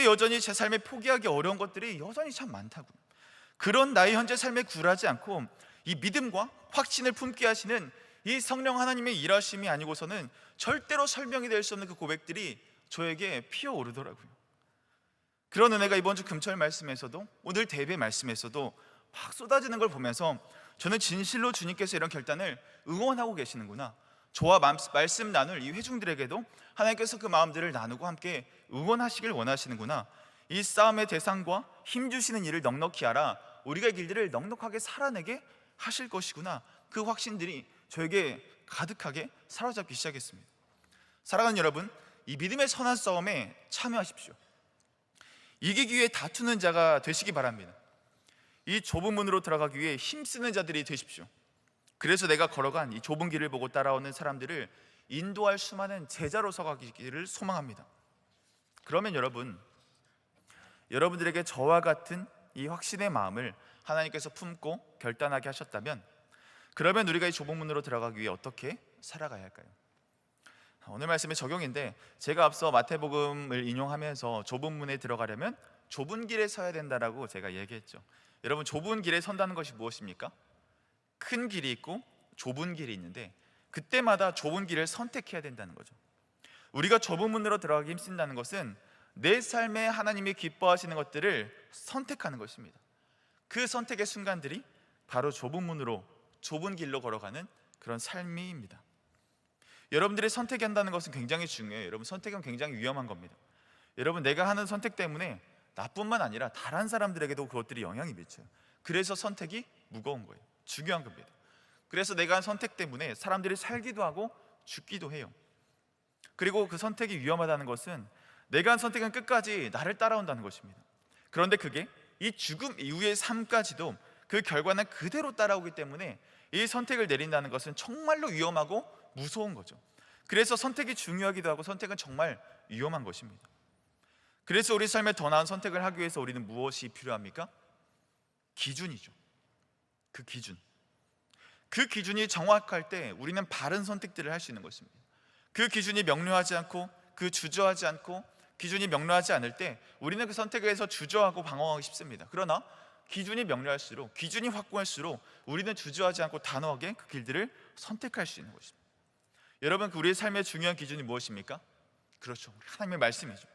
여전히 제 삶에 포기하기 어려운 것들이 여전히 참 많다고요. 그런 나의 현재 삶에 굴하지 않고 이 믿음과 확신을 품게 하시는 이 성령 하나님의 일하심이 아니고서는 절대로 설명이 될 수 없는 그 고백들이 저에게 피어오르더라고요. 그런 은혜가 이번 주 금철 말씀에서도, 오늘 대배 말씀에서도 확 쏟아지는 걸 보면서 저는 진실로 주님께서 이런 결단을 응원하고 계시는구나, 저와 말씀 나눌 이 회중들에게도 하나님께서 그 마음들을 나누고 함께 응원하시길 원하시는구나, 이 싸움의 대상과 힘주시는 일을 넉넉히 알아 우리가 이 길들을 넉넉하게 살아내게 하실 것이구나, 그 확신들이 저에게 가득하게 사로잡기 시작했습니다. 사랑하는 여러분, 이 믿음의 선한 싸움에 참여하십시오. 이기기 위해 다투는 자가 되시기 바랍니다. 이 좁은 문으로 들어가기 위해 힘쓰는 자들이 되십시오. 그래서 내가 걸어간 이 좁은 길을 보고 따라오는 사람들을 인도할 수많은 제자로 서가기를 소망합니다. 그러면 여러분들에게 저와 같은 이 확신의 마음을 하나님께서 품고 결단하게 하셨다면, 그러면 우리가 이 좁은 문으로 들어가기 위해 어떻게 살아가야 할까요? 오늘 말씀의 적용인데, 제가 앞서 마태복음을 인용하면서 좁은 문에 들어가려면 좁은 길에 서야 된다라고 제가 얘기했죠. 여러분, 좁은 길에 선다는 것이 무엇입니까? 큰 길이 있고 좁은 길이 있는데, 그때마다 좁은 길을 선택해야 된다는 거죠. 우리가 좁은 문으로 들어가기 힘쓴다는 것은 내 삶에 하나님이 기뻐하시는 것들을 선택하는 것입니다. 그 선택의 순간들이 바로 좁은 문으로, 좁은 길로 걸어가는 그런 삶입니다. 여러분들이 선택한다는 것은 굉장히 중요해요. 여러분, 선택은 굉장히 위험한 겁니다. 여러분, 내가 하는 선택 때문에 나뿐만 아니라 다른 사람들에게도 그것들이 영향이 미쳐요. 그래서 선택이 무거운 거예요. 중요한 겁니다. 그래서 내가 한 선택 때문에 사람들이 살기도 하고 죽기도 해요. 그리고 그 선택이 위험하다는 것은 내가 한 선택은 끝까지 나를 따라온다는 것입니다. 그런데 그게 이 죽음 이후의 삶까지도 그 결과는 그대로 따라오기 때문에 이 선택을 내린다는 것은 정말로 위험하고 무서운 거죠. 그래서 선택이 중요하기도 하고 선택은 정말 위험한 것입니다. 그래서 우리 삶에 더 나은 선택을 하기 위해서 우리는 무엇이 필요합니까? 기준이죠. 그 기준이 정확할 때 우리는 바른 선택들을 할 수 있는 것입니다. 그 기준이 명료하지 않고, 그 주저하지 않고, 기준이 명료하지 않을 때 우리는 그 선택에서 주저하고 방황하기 쉽습니다. 그러나 기준이 명료할수록, 기준이 확고할수록 우리는 주저하지 않고 단호하게 그 길들을 선택할 수 있는 것입니다. 여러분, 우리의 삶의 중요한 기준이 무엇입니까? 그렇죠, 하나님의 말씀이죠.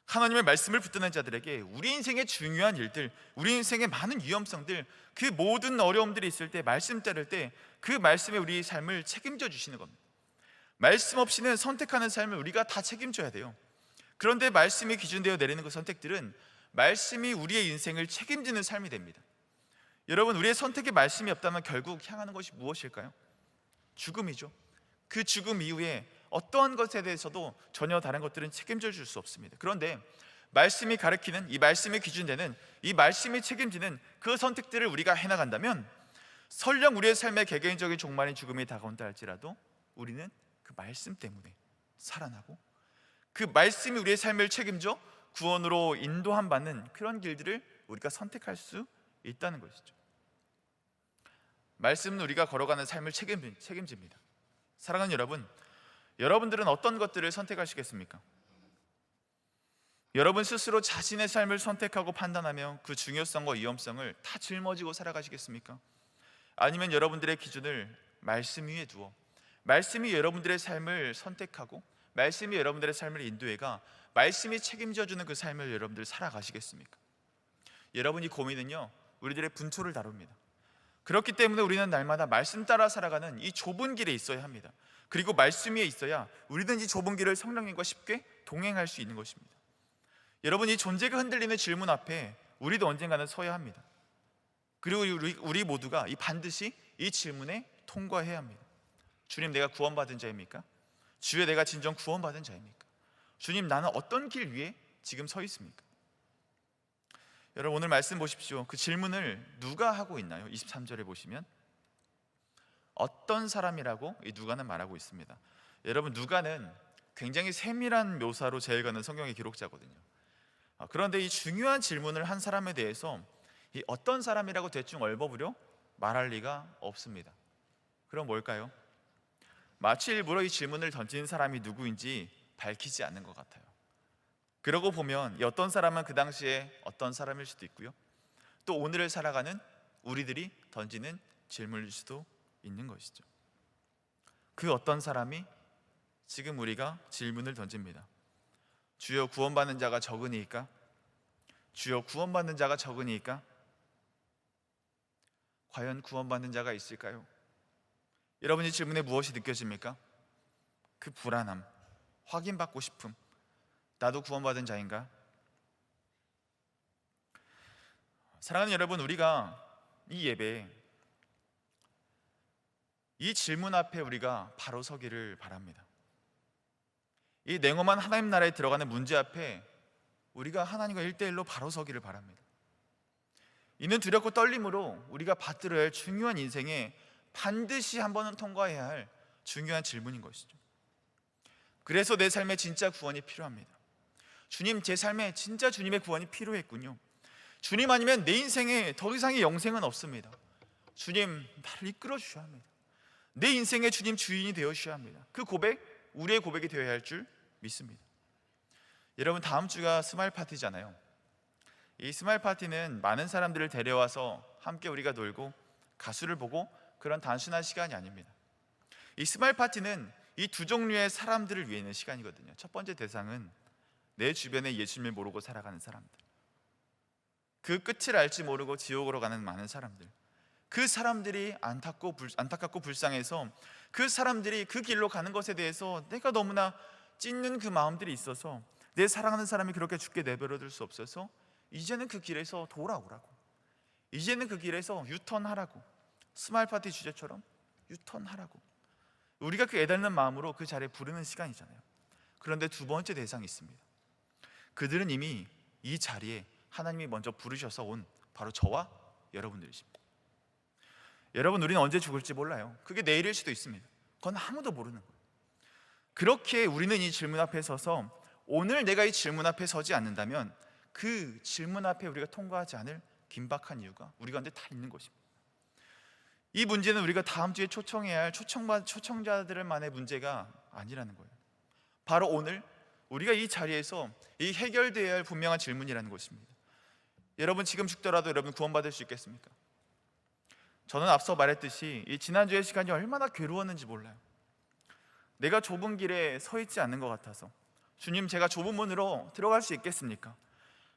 하나님의 말씀을 붙드는 자들에게 우리 인생의 중요한 일들, 우리 인생의 많은 위험성들, 그 모든 어려움들이 있을 때, 말씀 따를 때 그 말씀에 우리 삶을 책임져 주시는 겁니다. 말씀 없이는 선택하는 삶을 우리가 다 책임져야 돼요. 그런데 말씀이 기준되어 내리는 그 선택들은 말씀이 우리의 인생을 책임지는 삶이 됩니다. 여러분, 우리의 선택에 말씀이 없다면 결국 향하는 것이 무엇일까요? 죽음이죠. 그 죽음 이후에 어떠한 것에 대해서도 전혀 다른 것들은 책임져 줄 수 없습니다. 그런데 말씀이 가르치는, 이 말씀이 기준되는, 이 말씀이 책임지는 그 선택들을 우리가 해나간다면, 설령 우리의 삶의 개개인적인 종말인 죽음이 다가온다 할지라도 우리는 그 말씀 때문에 살아나고, 그 말씀이 우리의 삶을 책임져 구원으로 인도함 받는 그런 길들을 우리가 선택할 수 있다는 것이죠. 말씀은 우리가 걸어가는 삶을 책임집니다. 사랑하는 여러분, 여러분들은 어떤 것들을 선택하시겠습니까? 여러분 스스로 자신의 삶을 선택하고 판단하며 그 중요성과 위험성을 다 짊어지고 살아가시겠습니까? 아니면 여러분들의 기준을 말씀 위에 두어 말씀이 여러분들의 삶을 선택하고 말씀이 여러분들의 삶을 인도해가 말씀이 책임져주는 그 삶을 여러분들 살아가시겠습니까? 여러분이 고민은요, 우리들의 분초를 다룹니다. 그렇기 때문에 우리는 날마다 말씀 따라 살아가는 이 좁은 길에 있어야 합니다. 그리고 말씀 위에 있어야 우리는 이 좁은 길을 성령님과 쉽게 동행할 수 있는 것입니다. 여러분, 이 존재가 흔들리는 질문 앞에 우리도 언젠가는 서야 합니다. 그리고 우리 모두가 반드시 이 질문에 통과해야 합니다. 주님, 내가 구원받은 자입니까? 주여, 내가 진정 구원받은 자입니까? 주님, 나는 어떤 길 위에 지금 서 있습니까? 여러분, 오늘 말씀 보십시오. 그 질문을 누가 하고 있나요? 23절에 보시면 어떤 사람이라고 이 누가는 말하고 있습니다. 여러분, 누가는 굉장히 세밀한 묘사로 제일가는 성경의 기록자거든요. 그런데 이 중요한 질문을 한 사람에 대해서 이 어떤 사람이라고 대충 얼버무려 말할 리가 없습니다. 그럼 뭘까요? 마치 일부러 이 질문을 던진 사람이 누구인지 밝히지 않는 것 같아요. 그러고 보면 이 어떤 사람은 그 당시에 어떤 사람일 수도 있고요, 또 오늘을 살아가는 우리들이 던지는 질문일 수도 있는 것이죠. 그 어떤 사람이 지금 우리가 질문을 던집니다. 주여, 구원받는 자가 적으니까? 주여, 구원받는 자가 적으니까? 과연 구원받는 자가 있을까요? 여러분이 질문에 무엇이 느껴집니까? 그 불안함, 확인받고 싶음, 나도 구원받은 자인가? 사랑하는 여러분, 우리가 이 예배에 이 질문 앞에 우리가 바로 서기를 바랍니다. 이 냉엄한 하나님 나라에 들어가는 문제 앞에 우리가 하나님과 1대1로 바로 서기를 바랍니다. 이는 두렵고 떨림으로 우리가 받들어야 할 중요한 인생에 반드시 한 번은 통과해야 할 중요한 질문인 것이죠. 그래서 내 삶에 진짜 구원이 필요합니다. 주님, 제 삶에 진짜 주님의 구원이 필요했군요. 주님 아니면 내 인생에 더 이상의 영생은 없습니다. 주님, 나를 이끌어 주셔야 합니다. 내 인생의 주님 주인이 되어 주셔야 합니다. 그 고백, 우리의 고백이 되어야 할 줄 믿습니다. 여러분, 다음 주가 스마일 파티잖아요. 이 스마일 파티는 많은 사람들을 데려와서 함께 우리가 놀고 가수를 보고 그런 단순한 시간이 아닙니다. 이 스마일 파티는 이 두 종류의 사람들을 위해 있는 시간이거든요. 첫 번째 대상은 내 주변에 예수님을 모르고 살아가는 사람들, 그 끝을 알지 모르고 지옥으로 가는 많은 사람들, 그 사람들이 안타깝고 불쌍해서 그 사람들이 그 길로 가는 것에 대해서 내가 너무나 찢는 그 마음들이 있어서 내 사랑하는 사람이 그렇게 죽게 내버려둘 수 없어서 이제는 그 길에서 돌아오라고, 이제는 그 길에서 유턴하라고, 스마일 파티 주제처럼 유턴하라고 우리가 그 애달는 마음으로 그 자리에 부르는 시간이잖아요. 그런데 두 번째 대상이 있습니다. 그들은 이미 이 자리에 하나님이 먼저 부르셔서 온 바로 저와 여러분들이십니다. 여러분, 우리는 언제 죽을지 몰라요. 그게 내일일 수도 있습니다. 그건 아무도 모르는 거예요. 그렇게 우리는 이 질문 앞에 서서 오늘 내가 이 질문 앞에 서지 않는다면 그 질문 앞에 우리가 통과하지 않을 긴박한 이유가 우리 가운데 다 있는 것입니다. 이 문제는 우리가 다음 주에 초청해야 할 초청자들만의 문제가 아니라는 거예요. 바로 오늘 우리가 이 자리에서 이 해결되어야 할 분명한 질문이라는 것입니다. 여러분, 지금 죽더라도 여러분 구원받을 수 있겠습니까? 저는 앞서 말했듯이 이 지난주의 시간이 얼마나 괴로웠는지 몰라요. 내가 좁은 길에 서 있지 않는 것 같아서 주님, 제가 좁은 문으로 들어갈 수 있겠습니까?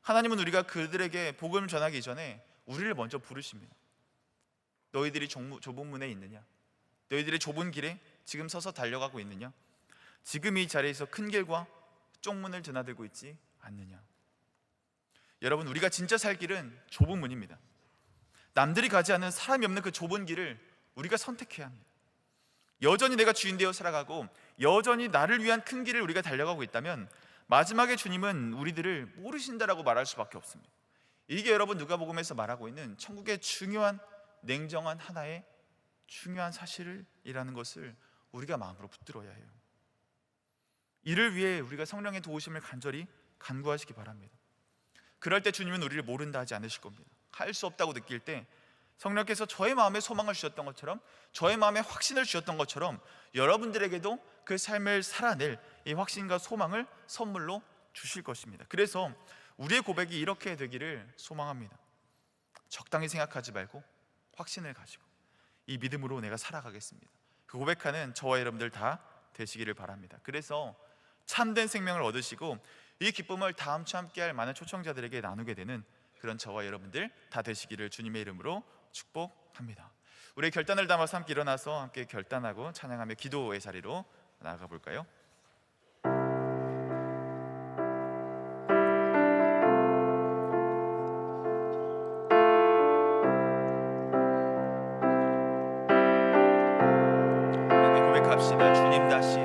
하나님은 우리가 그들에게 복음을 전하기 이전에 우리를 먼저 부르십니다. 너희들이 좁은 문에 있느냐? 너희들이 좁은 길에 지금 서서 달려가고 있느냐? 지금 이 자리에서 큰 길과 쫑문을 드나들고 있지 않느냐? 여러분, 우리가 진짜 살 길은 좁은 문입니다. 남들이 가지 않는, 사람이 없는 그 좁은 길을 우리가 선택해야 합니다. 여전히 내가 주인 되어 살아가고 여전히 나를 위한 큰 길을 우리가 달려가고 있다면 마지막에 주님은 우리들을 모르신다라고 말할 수밖에 없습니다. 이게 여러분 누가복음에서 말하고 있는 천국의 중요한 냉정한 하나의 중요한 사실이라는 것을 우리가 마음으로 붙들어야 해요. 이를 위해 우리가 성령의 도우심을 간절히 간구하시기 바랍니다. 그럴 때 주님은 우리를 모른다 하지 않으실 겁니다. 할 수 없다고 느낄 때 성령께서 저의 마음에 소망을 주셨던 것처럼, 저의 마음에 확신을 주셨던 것처럼 여러분들에게도 그 삶을 살아낼 이 확신과 소망을 선물로 주실 것입니다. 그래서 우리의 고백이 이렇게 되기를 소망합니다. 적당히 생각하지 말고 확신을 가지고 이 믿음으로 내가 살아가겠습니다. 그 고백하는 저와 여러분들 다 되시기를 바랍니다. 그래서 참된 생명을 얻으시고 이 기쁨을 다음 주 함께할 많은 초청자들에게 나누게 되는 그런 저와 여러분들 다 되시기를 주님의 이름으로 축복합니다. 우리 결단을 담아서 함께 일어나서 함께 결단하고 찬양하며 기도의 자리로 나아가 볼까요? 함께 고백합시다. 주님, 다시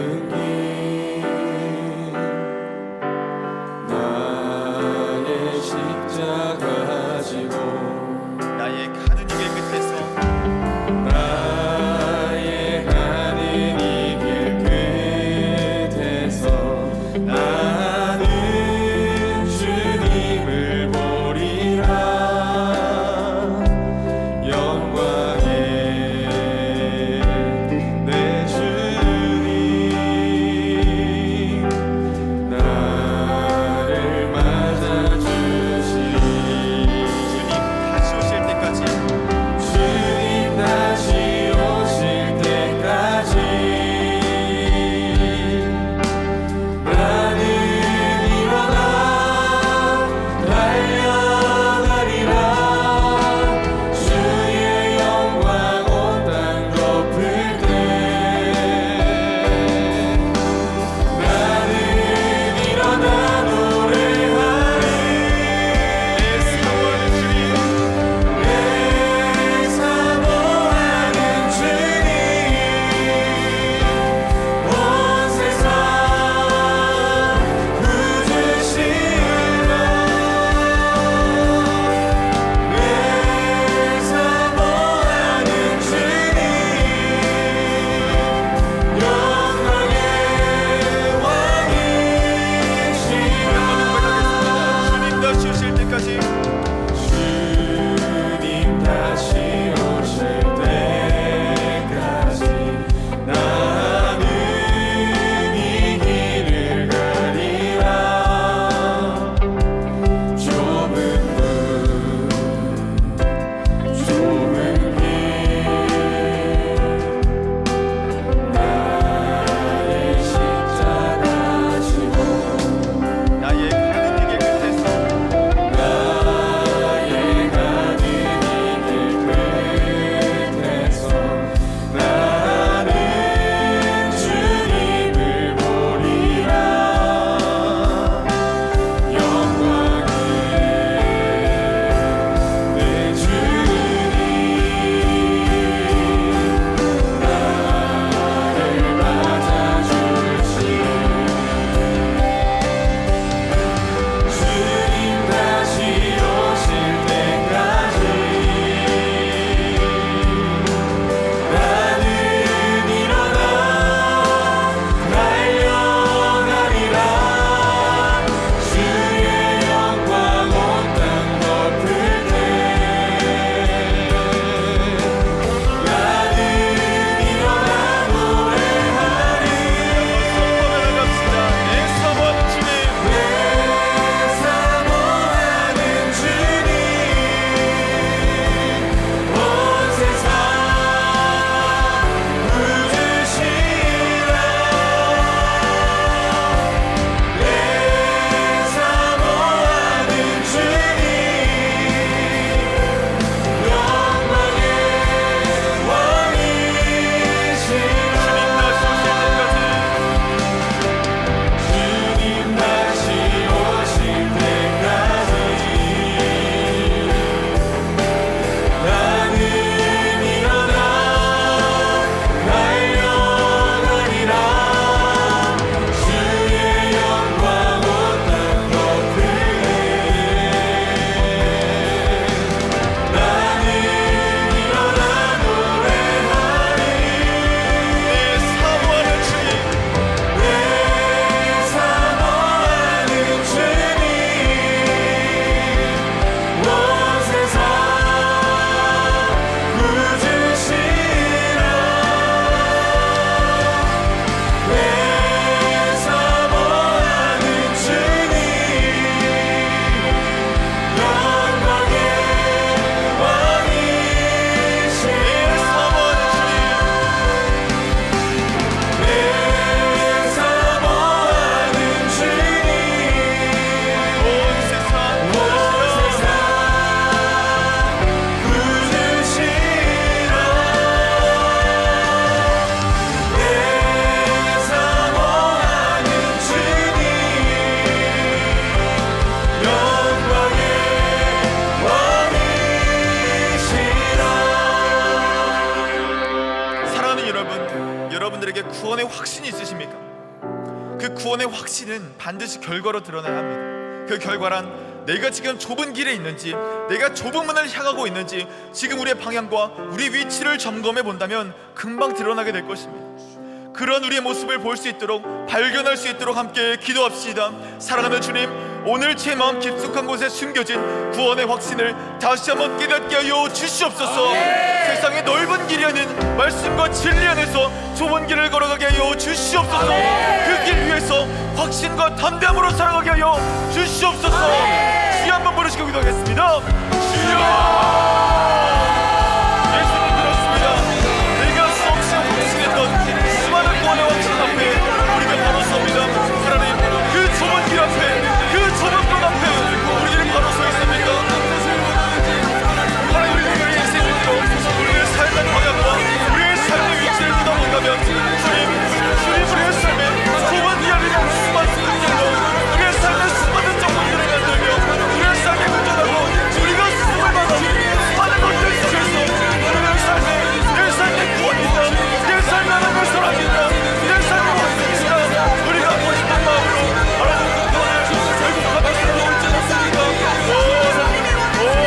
길 나의 십자가 지고 나의 가는 이 길 끝에서 나의 가는 이 길 끝에서 나는 주님을 보리라 영광의 내 주님 그 구원의 확신은 반드시 결과로 드러나야 합니다. 그 결과란 내가 지금 좁은 길에 있는지, 내가 좁은 문을 향하고 있는지, 지금 우리의 방향과 우리 위치를 점검해 본다면 금방 드러나게 될 것입니다. 그런 우리의 모습을 볼 수 있도록, 발견할 수 있도록 함께 기도합시다. 사랑하는 주님, 오늘 제 마음 깊숙한 곳에 숨겨진 구원의 확신을 다시 한번 깨닫게 하여 주시옵소서. 세상의 넓은 길이 아닌 말씀과 진리 안에서 좁은 길을 걸어가게 하여 주시옵소서. 그 길 위에서 확신과 담대함으로 살아가게 하여 주시옵소서. 주여 한번 부르시고 기도하겠습니다. 주여, 예수님 들었습니다. 내가 수없이 확신했던 수많은 구원의 확신 앞에 우리가 바로 섭니다. 하나님, 그 좁은 길 앞에, 그 좁은 문 앞에 우리들이 바로 서 있습니다. 하나님, 우리의 인생을 들어 우리의 삶의 방향과 우리의 삶의 위치를 믿어본다면 주님 우리의 삶에 좁은 이야기가 수많은 길로 우리의 삶의 수많은 정보들을 만들며 우리의 삶에 도전하고 우리가 숨을 받아 수많은 것들 속에서 우리의 삶에 내 삶의 구원이 있다, 내 삶의 하나님의 사랑이 있다, 내 삶의 확신이 있다. 우리가 하고 싶은 마음으로 하나님의 구원을 결국하다 살아올지 않습니까?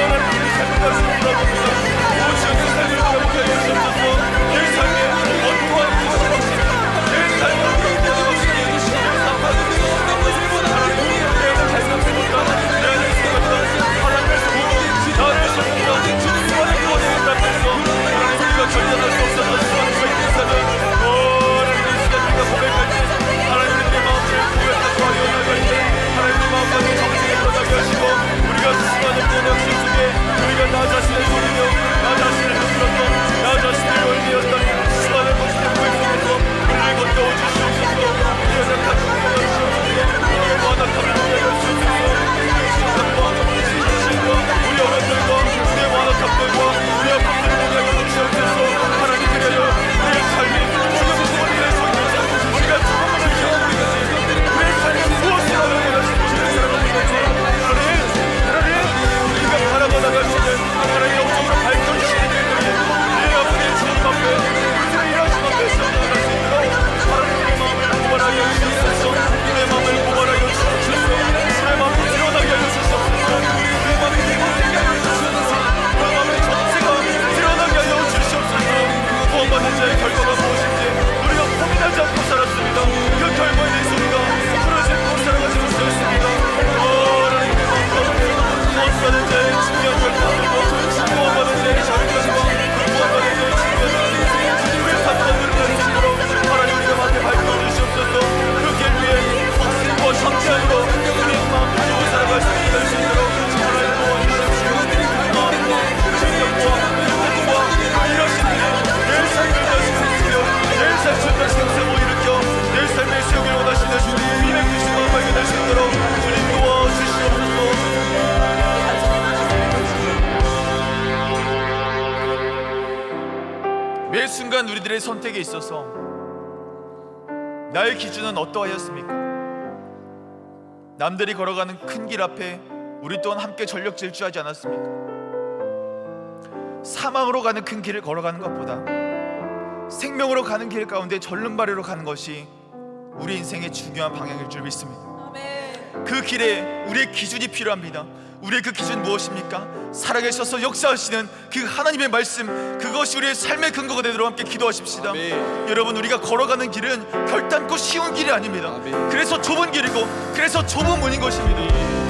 하나님, 우리 삶을 다시 돌아봅니다. 오시는 삶을 돌아보게 해주시옵소서. 내 삶에 어떠한 구원의 확신, 내 삶의 어떠한 구원의 확신이 내 삶 가운데 하나님, 내가 발견해본다, 내 안에 숨었다, 하나님의 소문, 나를 숨었다, 수많은 구원의 응답 앞에서 하나님, 우리가 결단할 수 없었던 수많은 고백들사는 하나님, 이 시간 우리가 고백할 때 하나님, 우리의 마음을 고백하고 하여 나갈 때 하나님, 내 마음까지 정직에 떠나게 하시고 우리가 수많은 구원의 확신 속에 우리가 나 자신을 돌리며 나 자신을 흔들었던, 나 자신을 올리었던 수많은 것들의 고백 속에서 우리를 건져오 주시옵소서. 우리의 약한 중에 주시옵소서. 우리의 완악함을 보게 하시옵소서. 우리의 신상과 우리의 신실과 우리 어른들과 우리의 완악함들과 우리 아픔들을 보게 하여 주시옵소서. 하나님, 그래요 우리의 삶이 지금 좁은 길에 서 있는지, 우리가 좁은 문을 향하고 있는지, 우리의 삶이 무엇을 하며 내가 신실을 살아가고 있는지 하나님, 우리가 바라봐 나갈 수 있는 하나님 영적으로 밝혀주시는 일들이 내 앞에 주님 앞에 우리들의 일하심 앞에 성장할 수 있도록 하나님, 내 마음을 고발하여 주시옵소서. 내 마음을 고발하여 주시옵소서. 내 마음을 드러나게 하여 주시옵소서. 내 마음이 드러나게 하여 주시옵소서. 내 마음의 전체가 드러나게 하여 주시옵소서. 구원받은 자의 결과가 무엇인지 우리가 고민하지 않고 살았습니다. 그 결과에 대해서 우리가 부러지 않고 살아가지 못하였습니다. 하나님, 내 마음 가운데 구원받은 자의 중요한 결과들과 구원받은 자의 자격과 구원받은 자의 중요한 우리의 삶 가운데 되시도록 하나님, 우리가 마음에 밝혀 주시옵소서. 그 길 위에 확신과 성취함으로 우리의 마음 가지고 살아갈 수 있도록 하나님 도와주십시오. 마음과 신경과 뜻과 이러시니 내 삶을 다시 세우시며 내 삶을 다시 세워 일으켜 내 삶의 세우기를 원하시는 주님의 크신 마음 발견할 수 있도록 주님 도와주시옵소서. 매 순간 우리들의 선택에 있어서 나의 기준은 어떠하였습니까? 남들이 걸어가는 큰 길 앞에 우리 또한 함께 전력 질주하지 않았습니까? 사망으로 가는 큰 길을 걸어가는 것보다 생명으로 가는 길 가운데 절름발이로 가는 것이 우리 인생의 중요한 방향일 줄 믿습니다. 그 길에 우리의 기준이 필요합니다. 우리의 그 기준 무엇입니까? 살아계셔서 역사하시는 그 하나님의 말씀, 그것이 우리의 삶의 근거가 되도록 함께 기도하십시다. 여러분, 우리가 걸어가는 길은 결단코 쉬운 길이 아닙니다. 그래서 좁은 길이고 그래서 좁은 문인 것입니다.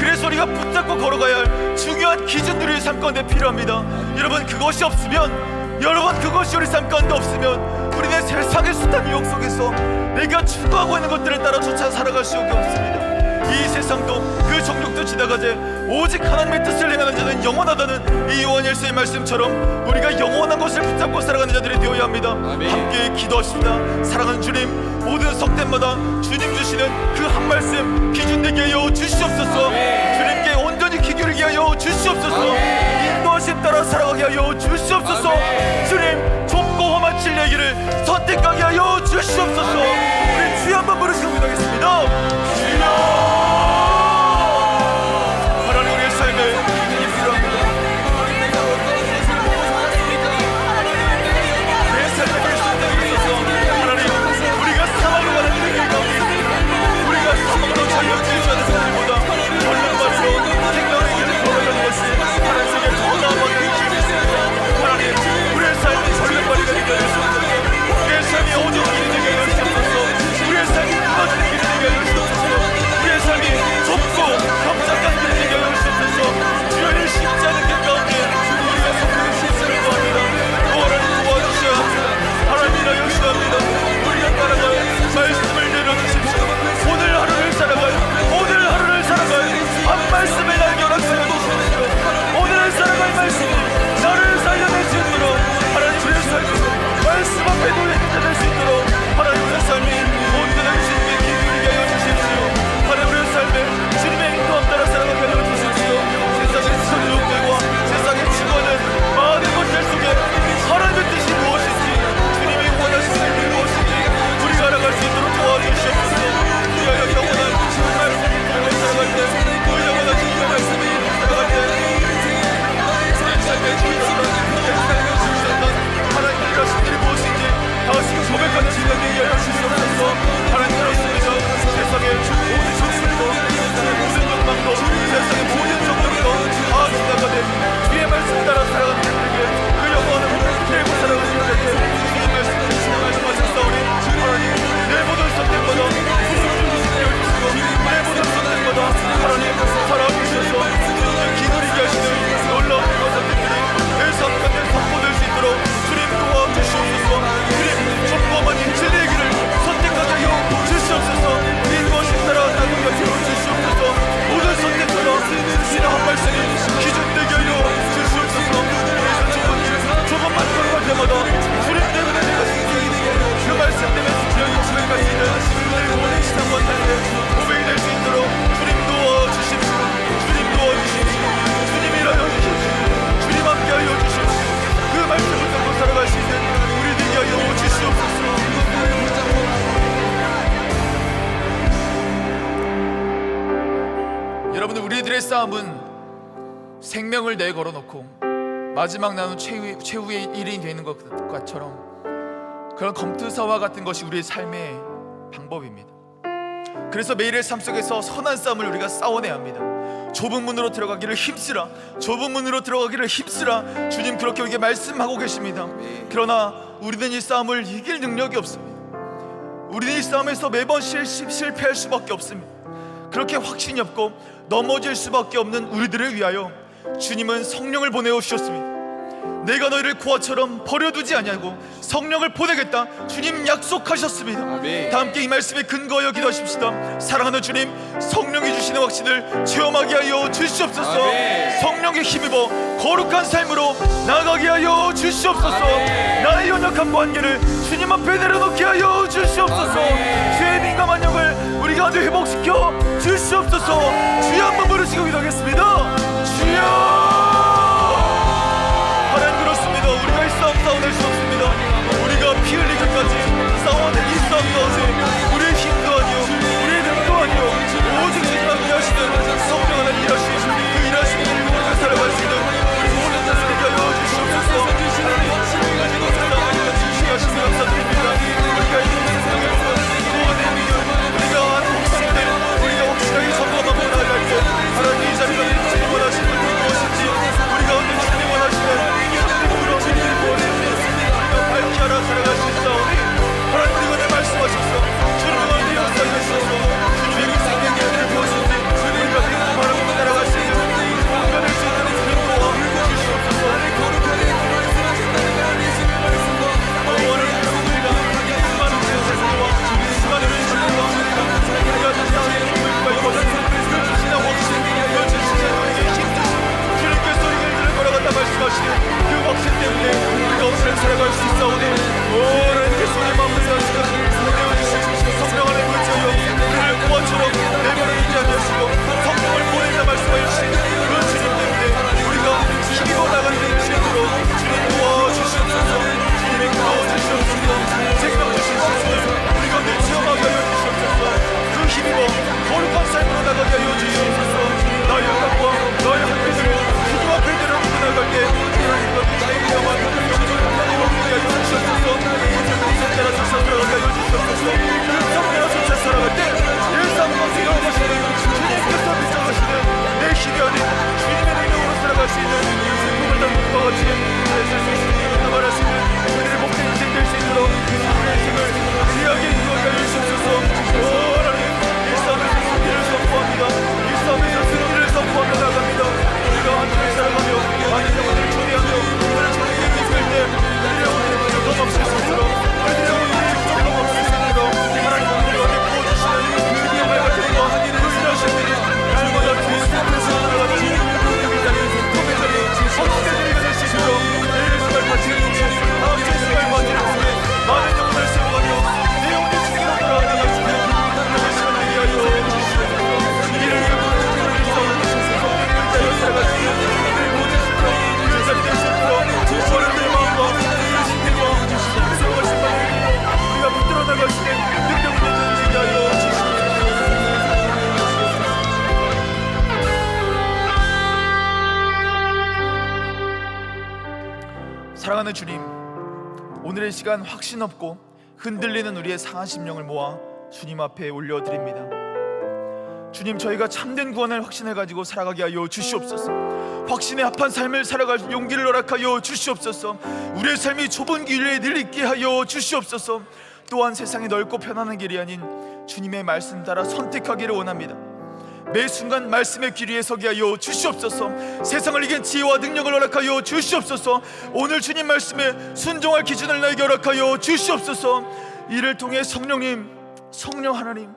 그래서 우리가 붙잡고 걸어가야 할 중요한 기준들이 삶 가운데 필요합니다. 여러분, 그것이 없으면, 여러분 그것이 우리 삶 가운데 없으면 우리는 세상의 숱한 유혹 속에서 내가 추구하고 있는 것들을 따라 쫓아 살아갈 수밖에 없습니다. 이 세상도 그 정욕도 지나가되 오직 하나님의 뜻을 행하는 자는 영원하다는 이 요한 1서의 말씀처럼 우리가 영원한 것을 붙잡고 살아가는 자들이 되어야 합니다. 함께 기도하십니다. 사랑하는 주님, 모든 석대마다 주님 주시는 그 한 말씀 기준 되게 하여 주시옵소서. 주님께 온전히 귀 기울이게 하여 주시옵소서. 인도하심 따라 살아가게 하여 주시옵소서. 주님, 좁고 험한 진리의 길을 선택하게 하여 주시옵소서. 우리 주여 한번 부르시고 기도하겠습니다. 주여, 내 삶의 결정에 있어서 하나님, 우리가 사망으로 가는 길 가운데 여러분들, 우리들의 싸움은 생명을 내걸어놓고 마지막 나눈 최후의 일이 되는 것처럼 그런 검투사와 같은 것이 우리의 삶의 방법입니다. 그래서 매일의 삶 속에서 선한 싸움을 우리가 싸워내야 합니다. 좁은 문으로 들어가기를 힘쓰라, 좁은 문으로 들어가기를 힘쓰라. 주님 그렇게 우리에게 말씀하고 계십니다. 그러나 우리는 이 싸움을 이길 능력이 없습니다. 우리는 이 싸움에서 매번 실패할 수밖에 없습니다. 그렇게 확신이 없고 넘어질 수밖에 없는 우리들을 위하여 주님은 성령을 보내어 주셨습니다. 내가 너희를 고아처럼 버려두지 아니하고 성령을 보내겠다, 주님 약속하셨습니다. 아멘. 다 함께 이 말씀에 근거하여 기도하십시다. 사랑하는 주님, 성령이 주시는 확신을 체험하게 하여 주시옵소서. 아멘. 성령의 힘입어 거룩한 삶으로 나가게 하여 주시옵소서. 아멘. 나의 연약한 관계를 주님 앞에 내려놓게 하여 주시옵소서. 아멘. 죄의 민감한 영을 우리 가운데 회복시켜 주시옵소서. 주여 한번 부르시고 기도하겠습니다. 주여. 우리가 이 싸움 싸워낼 수 없습니다. 우리가 피 흘리기까지 싸워낼 이 싸움 가운데 우리의 힘도 아니요, 우리의 능도 아니요, 오직 주님만 일하시는 성령 하나님 일하시는 그 일하시는 일을 우리가 살아갈 수 있는 우리 모든 자들에게 하여 주시옵소서. 하나님 가지고 살아가니까 주시하시니 감사드립니다. 우리가 이 세상을 보면 구원의 믿음, 우리가 하는 목숨들 우리가 확실하게 점검하고 나아갈 때 하나님 이 자리가 주님 원하시는 것이 무엇인지 우리 가운데 주님 원하시는 밝히 하라 살아갈 수 있사오니 하나님 우리가 말씀하셨어. 주님의 은혜를 역사하셨어. 주님의 생명의 은혜를 부어주시니 우리가 바라고 따라갈 수 있는 공간을 수 있는 인도와 주시옵소서. 오늘 우리가 수많은 세상과 수많은 은혜와 우리가 땅에 힘을 받고 그 주시는 확신, 그 주시는 우리에게 힘 주님께서 우리가 이들을 걸어간다 말씀하시는 그 확신 때문에 우리가 오늘 살아갈 수 있사오니 하나님께서 우리의 마음을 사시고 성령 안에 물자여 우리를 구원처럼 내버려두지 않으시고 성령을 보낸다 말씀하여 주신 그 주님 때문에 우리가 힘입어 나가는 신으로 주님 도와주시옵소서. 주님이 구워주시옵소서. 생명 주신 것을 우리가 늘 체험하게 하여 주시옵소서. 그 힘입어 거룩한 삶으로 나가게 하여 주시옵소서. 나의 영광과 나의 한계들을 주님 앞에 내려놓고 나갈 때 하나님과 나의 영광 영적인 하나님 없게 하여 주시옵소서. 성자라 쫓아 살아가게 하여 주시옵소서. 성자라 쫓아 살아갈 때 일상방송을 하시는 주님께서 빗장하시는 내 힘이 아닌 주님의 능력으로 살아갈 수 있는 성품을 담은 것과 같이 살수 있는 말할 수 있는 우리의 복된 인생 될 수 있도록 우리의 인생을 귀하게 인도하게 하여 주시옵소서. 하나님 이 싸움에서 승리를 선포합니다. 이 싸움에서 승리를 선포하며 나갑니다. 우리가 하늘을 살아가며 많은 영혼을 초대하며 하늘 천국에 있을 때 우리의 영혼을 조금 없을 수 있도록 우리의 영혼을 조금 없을 수 있도록 하나님 우리에게 부어주시는 그 위험을 같은 거 그 일하시는 날마다 주의 앞에서 살아가는 꿈의 자리 성대자리가 될 수 있도록 내일 수갈 바치는 중에 다음 주에 수갈 바치는 중에 많은 영혼을 세워가며 내 영혼의 주님으로 돌아가는 말씀에 그러면 시간을 위하여 주시옵소서. 이를 위해 부르짖는 이 싸움을 성령을 자여 살아갈 수 있는 늘 모든 순간 그 자리 될 수 있도록 어른들 마음과 그 신들과 세워가신 마음을 우리가 붙들어 나갈 수 있는 능력을 내주시게 하여 주시옵소서. 사랑하는 주님, 오늘의 시간 확신 없고 흔들리는 우리의 상한 심령을 모아 주님 앞에 올려드립니다. 주님, 저희가 참된 구원을 확신을 가지고 살아가게 하여 주시옵소서. 확신에 합한 삶을 살아갈 용기를 허락하여 주시옵소서. 우리의 삶이 좁은 길에 늘 있게 하여 주시옵소서. 또한 세상이 넓고 편안한 길이 아닌 주님의 말씀 따라 선택하기를 원합니다. 매 순간 말씀의 길 위에 서게 하여 주시옵소서. 세상을 이긴 지혜와 능력을 허락하여 주시옵소서. 오늘 주님 말씀에 순종할 기준을 나에게 허락하여 주시옵소서. 이를 통해 성령님, 성령 하나님,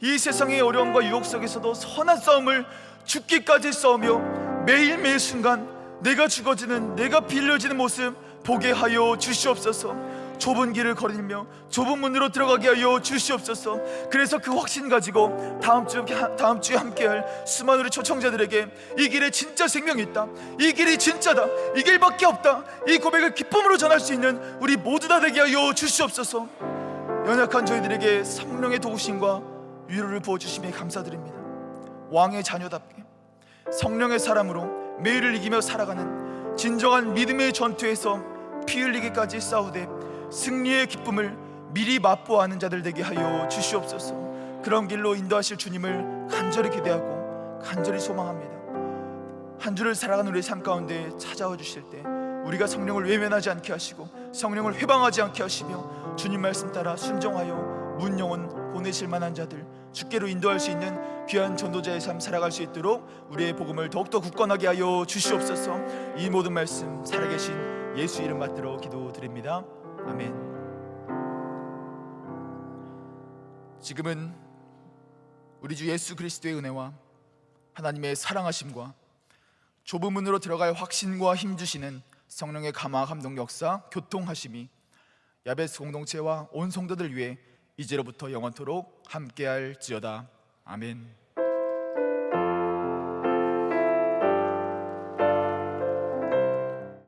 이 세상의 어려움과 유혹 속에서도 선한 싸움을 죽기까지 싸우며 매일 매 순간 내가 죽어지는, 내가 빌려지는 모습 보게 하여 주시옵소서. 좁은 길을 걸으며 좁은 문으로 들어가게 하여 주시옵소서. 그래서 그 확신 가지고 다음 주에 함께할 수많은 우리 초청자들에게 이 길에 진짜 생명이 있다, 이 길이 진짜다, 이 길밖에 없다, 이 고백을 기쁨으로 전할 수 있는 우리 모두 다 되게 하여 주시옵소서. 연약한 저희들에게 성령의 도우심과 위로를 부어주심에 감사드립니다. 왕의 자녀답게 성령의 사람으로 매일을 이기며 살아가는 진정한 믿음의 전투에서 피 흘리기까지 싸우되 승리의 기쁨을 미리 맛보아하는 자들 되게 하여 주시옵소서. 그런 길로 인도하실 주님을 간절히 기대하고 간절히 소망합니다. 한 주를 살아가는 우리의 삶 가운데 찾아와 주실 때 우리가 성령을 외면하지 않게 하시고 성령을 회방하지 않게 하시며 주님 말씀 따라 순종하여 문영혼 보내실 만한 자들, 주께로 인도할 수 있는 귀한 전도자의 삶 살아갈 수 있도록 우리의 복음을 더욱더 굳건하게 하여 주시옵소서. 이 모든 말씀 살아계신 예수 이름 받들어 기도드립니다. 아멘. 지금은 우리 주 예수 그리스도의 은혜와 하나님의 사랑하심과 좁은 문으로 들어갈 확신과 힘 주시는 성령의 감화 감동 역사 교통하심이 야베스 공동체와 온 성도들 위해 이제로부터 영원토록 함께할지어다. 아멘.